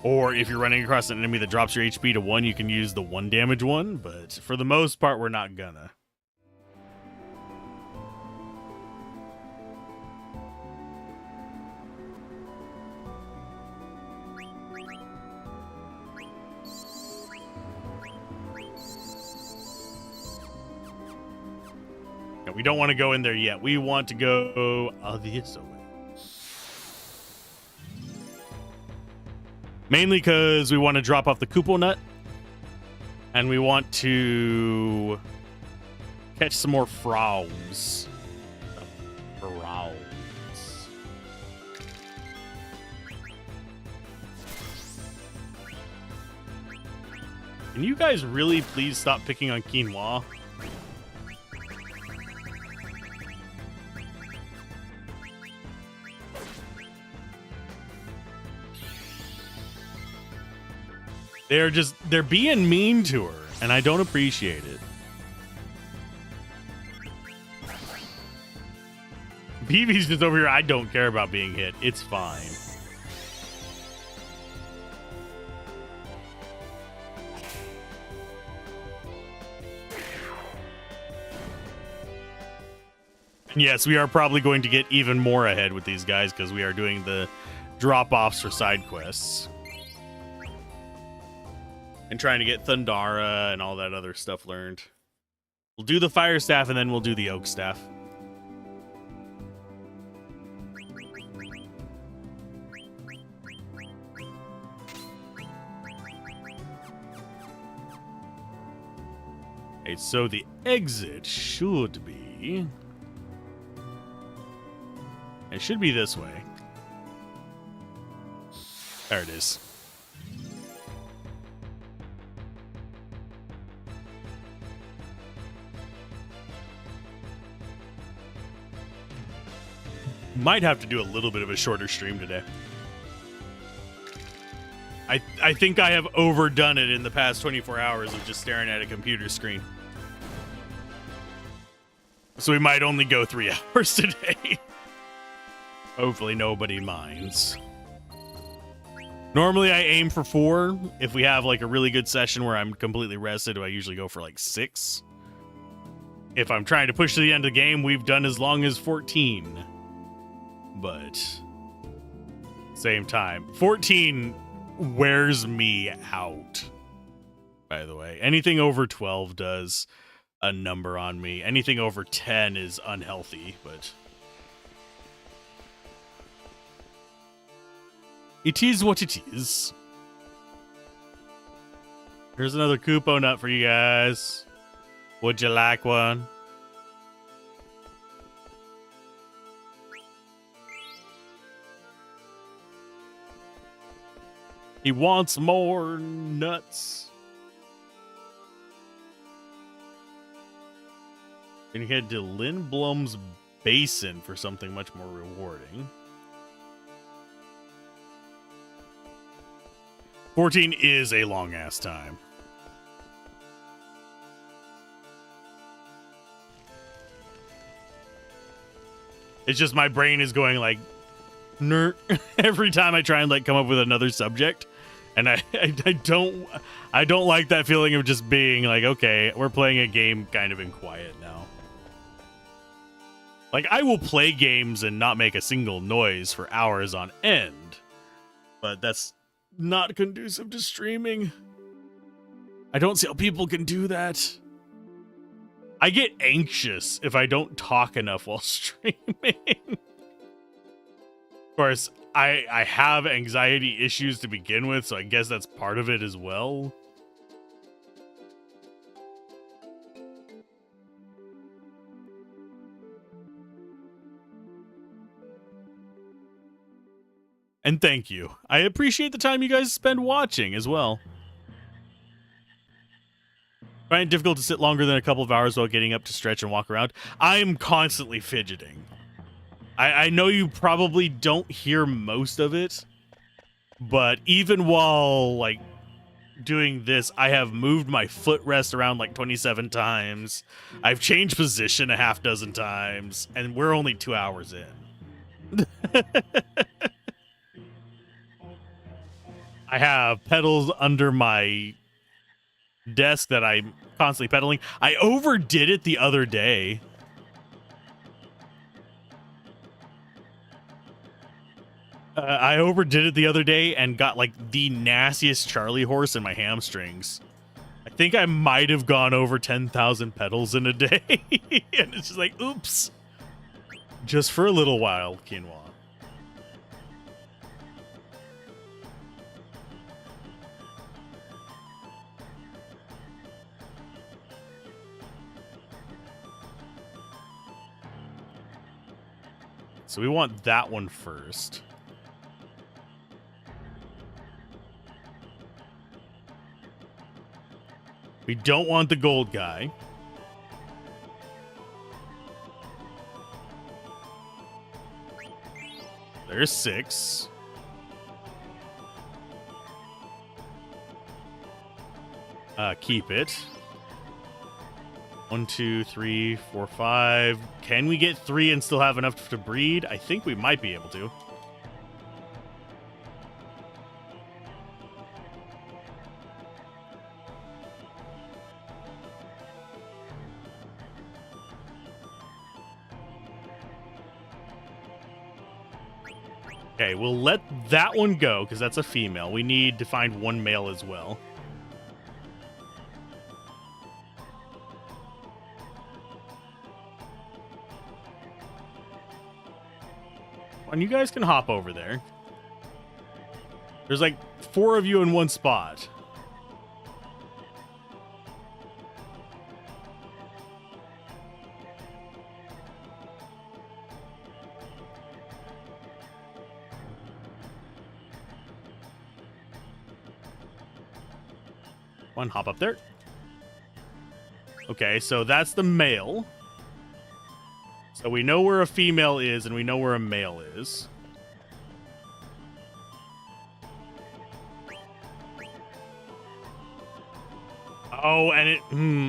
Or if you're running across an enemy that drops your HP to 1, you can use the 1 damage one, but for the most part, we're not gonna. We don't want to go in there yet. We want to go this way. Mainly because we want to drop off the Kupo Nut. And we want to catch some more frogs. Can you guys really please stop picking on quinoa? They're being mean to her, and I don't appreciate it. Vivi's just over here. I don't care about being hit. It's fine. And yes, we are probably going to get even more ahead with these guys because we are doing the drop-offs for side quests. And trying to get Thundara and all that other stuff learned. We'll do the Fire Staff, and then we'll do the Oak Staff. Okay, so the exit should be... it should be this way. There it is. Might have to do a little bit of a shorter stream today. I think I have overdone it in the past 24 hours of just staring at a computer screen. So we might only go 3 hours today. Hopefully nobody minds. Normally I aim for 4. If we have like a really good session where I'm completely rested, I usually go for like 6. If I'm trying to push to the end of the game, we've done as long as 14. But same time, 14 wears me out. By the way, anything over 12 does a number on me. Anything over 10 is unhealthy, but it is what it is. Here's another Kupo Nut for you guys. Would you like one? He wants more nuts. Then you head to Lindblom's Basin for something much more rewarding. 14 is a long-ass time. It's just my brain is going like, nerd, every time I try and like come up with another subject. And I don't like that feeling of just being like, okay, we're playing a game kind of in quiet now. Like, I will play games and not make a single noise for hours on end, but that's not conducive to streaming. I don't see how people can do that. I get anxious if I don't talk enough while streaming. Of course, I have anxiety issues to begin with, so I guess that's part of it as well. And thank you. I appreciate the time you guys spend watching as well. Find it difficult to sit longer than a couple of hours while getting up to stretch and walk around. I'm constantly fidgeting. I know you probably don't hear most of it, but even while, like, doing this, I have moved my footrest around like 27 times. I've changed position a half dozen times, and we're only 2 hours in. I have pedals under my desk that I'm constantly pedaling. I overdid it the other day. I overdid it the other day and got like the nastiest Charlie horse in my hamstrings. I think I might have gone over 10,000 pedals in a day. And it's just like, oops. Just for a little while, quinoa. So we want that one first. We don't want the gold guy. There's 6. Keep it. 1, 2, 3, 4, 5. Can we get 3 and still have enough to breed? I think we might be able to. Okay, we'll let that one go because that's a female. We need to find one male as well. And you guys can hop over there. There's like 4 of you in one spot. One, hop up there. Okay, so that's the male. So we know where a female is, and we know where a male is. Oh, and it...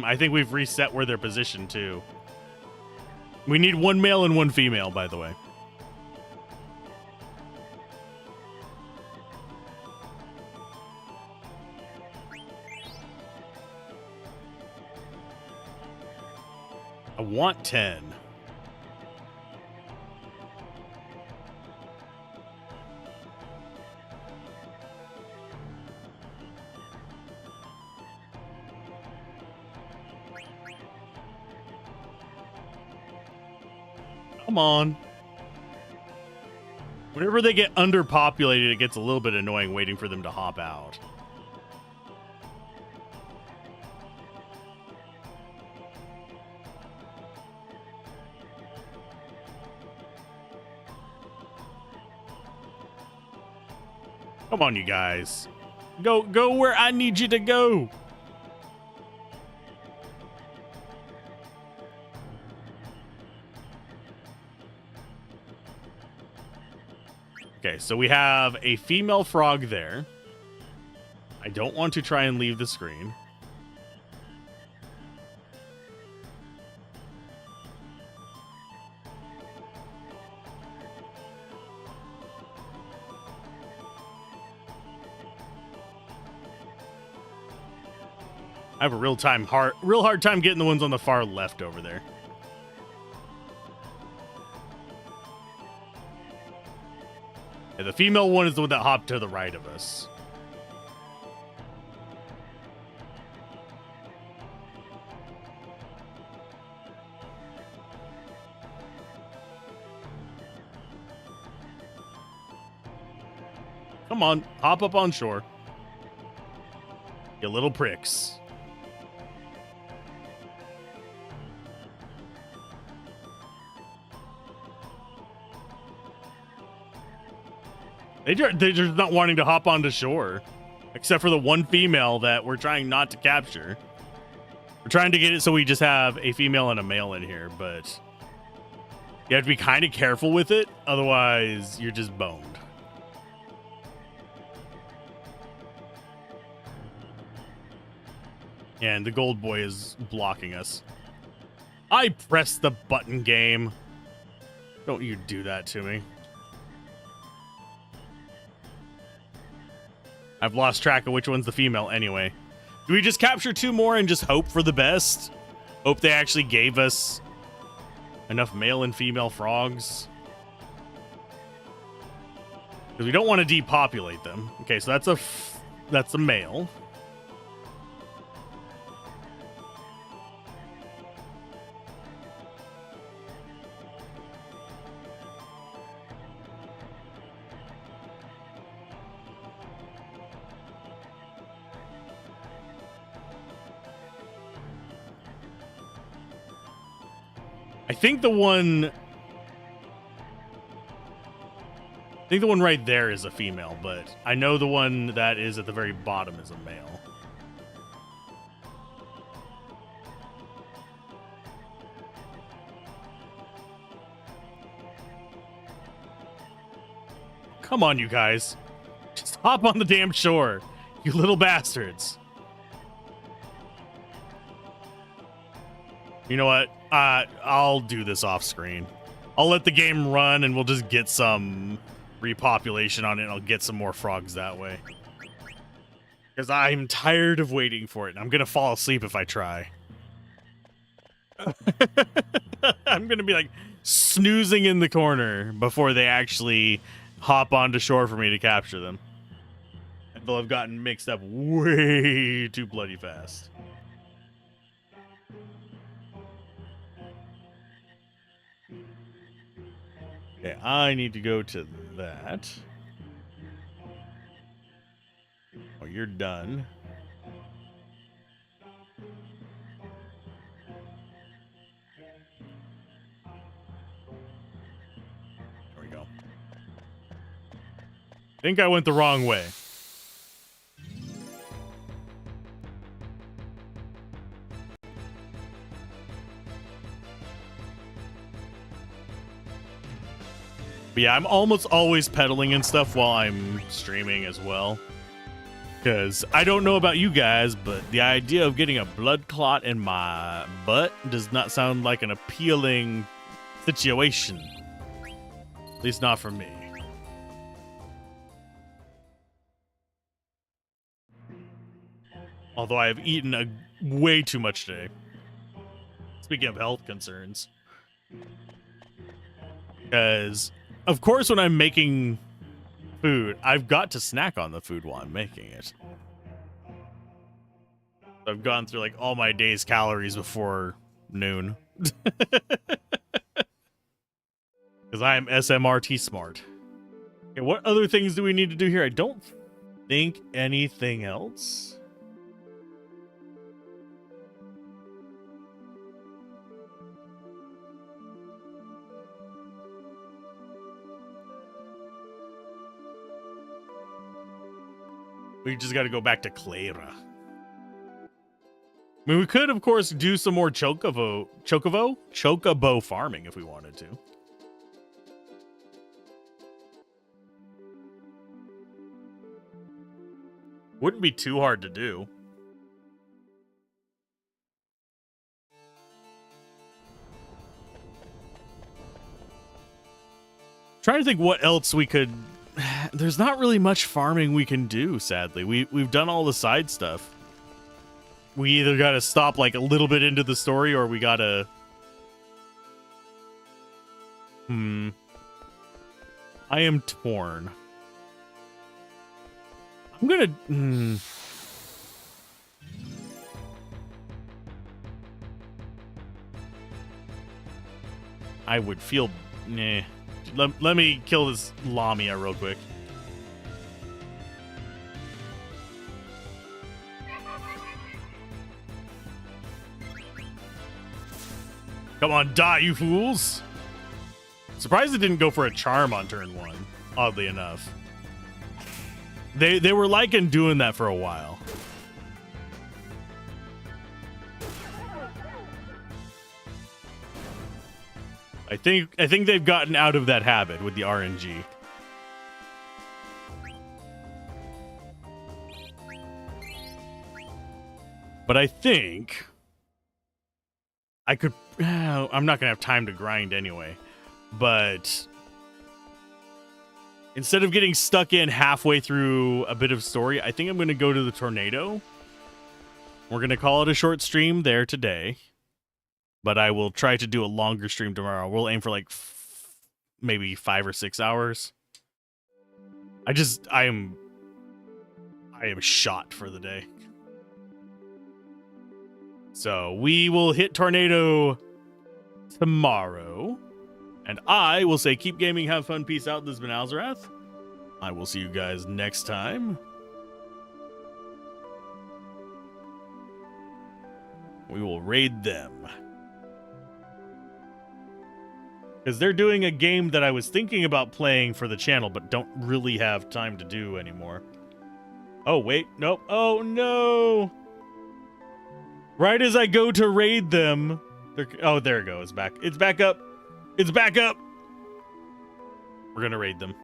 I think we've reset where they're positioned, too. We need one male and one female, by the way. I want 10. Come on. Whenever they get underpopulated, it gets a little bit annoying waiting for them to hop out. Come on, you guys. Go where I need you to go. Okay, so we have a female frog there. I don't want to try and leave the screen. I have a real hard time getting the ones on the far left over there. Yeah, the female one is the one that hopped to the right of us. Come on, hop up on shore. You little pricks. They're just not wanting to hop onto shore. Except for the one female that we're trying not to capture. We're trying to get it so we just have a female and a male in here, but you have to be kind of careful with it. Otherwise, you're just boned. And the gold boy is blocking us. I pressed the button, game. Don't you do that to me. I've lost track of which one's the female anyway. Do we just capture 2 more and just hope for the best? Hope they actually gave us enough male and female frogs? Because we don't want to depopulate them. Okay, so that's a male. I think the one right there is a female, but I know the one that is at the very bottom is a male. Come on, you guys. Just hop on the damn shore, you little bastards. You know what? I'll do this off screen. I'll let the game run and we'll just get some repopulation on it and I'll get some more frogs that way. Because I'm tired of waiting for it and I'm going to fall asleep if I try. I'm going to be like snoozing in the corner before they actually hop onto shore for me to capture them. And they'll have gotten mixed up way too bloody fast. Okay, I need to go to that. Oh, you're done. There we go. I think I went the wrong way. But yeah, I'm almost always pedaling and stuff while I'm streaming as well. Because I don't know about you guys, but the idea of getting a blood clot in my butt does not sound like an appealing situation. At least not for me. Although I have eaten way too much today. Speaking of health concerns. Because, of course, when I'm making food, I've got to snack on the food while I'm making it. I've gone through like all my day's calories before noon. Because I am SMRT smart. Okay, what other things do we need to do here? I don't think anything else. We just got to go back to Clara. I mean, we could, of course, do some more chocobo farming if we wanted to. Wouldn't be too hard to do. Trying to think what else we could. There's not really much farming we can do, sadly. We've done all the side stuff. We either got to stop like a little bit into the story or we got to... I am torn. I'm gonna... I would feel... Nah. Let me kill this Lamia real quick. Come on, die, you fools! Surprised it didn't go for a charm on turn 1, oddly enough. They were liking doing that for a while. I think they've gotten out of that habit with the RNG. But I think I could... I'm not going to have time to grind anyway. But instead of getting stuck in halfway through a bit of story, I think I'm going to go to the tornado. We're going to call it a short stream there today. But I will try to do a longer stream tomorrow. We'll aim for like maybe 5 or 6 hours. I am shot for the day. So we will hit tornado tomorrow. And I will say keep gaming, have fun, peace out. This has been Alzorath. I will see you guys next time. We will raid them. Because they're doing a game that I was thinking about playing for the channel, but don't really have time to do anymore. Oh, wait. Nope. Oh, no. Right as I go to raid them. Oh, there it goes. Back. It's back up. It's back up. We're going to raid them.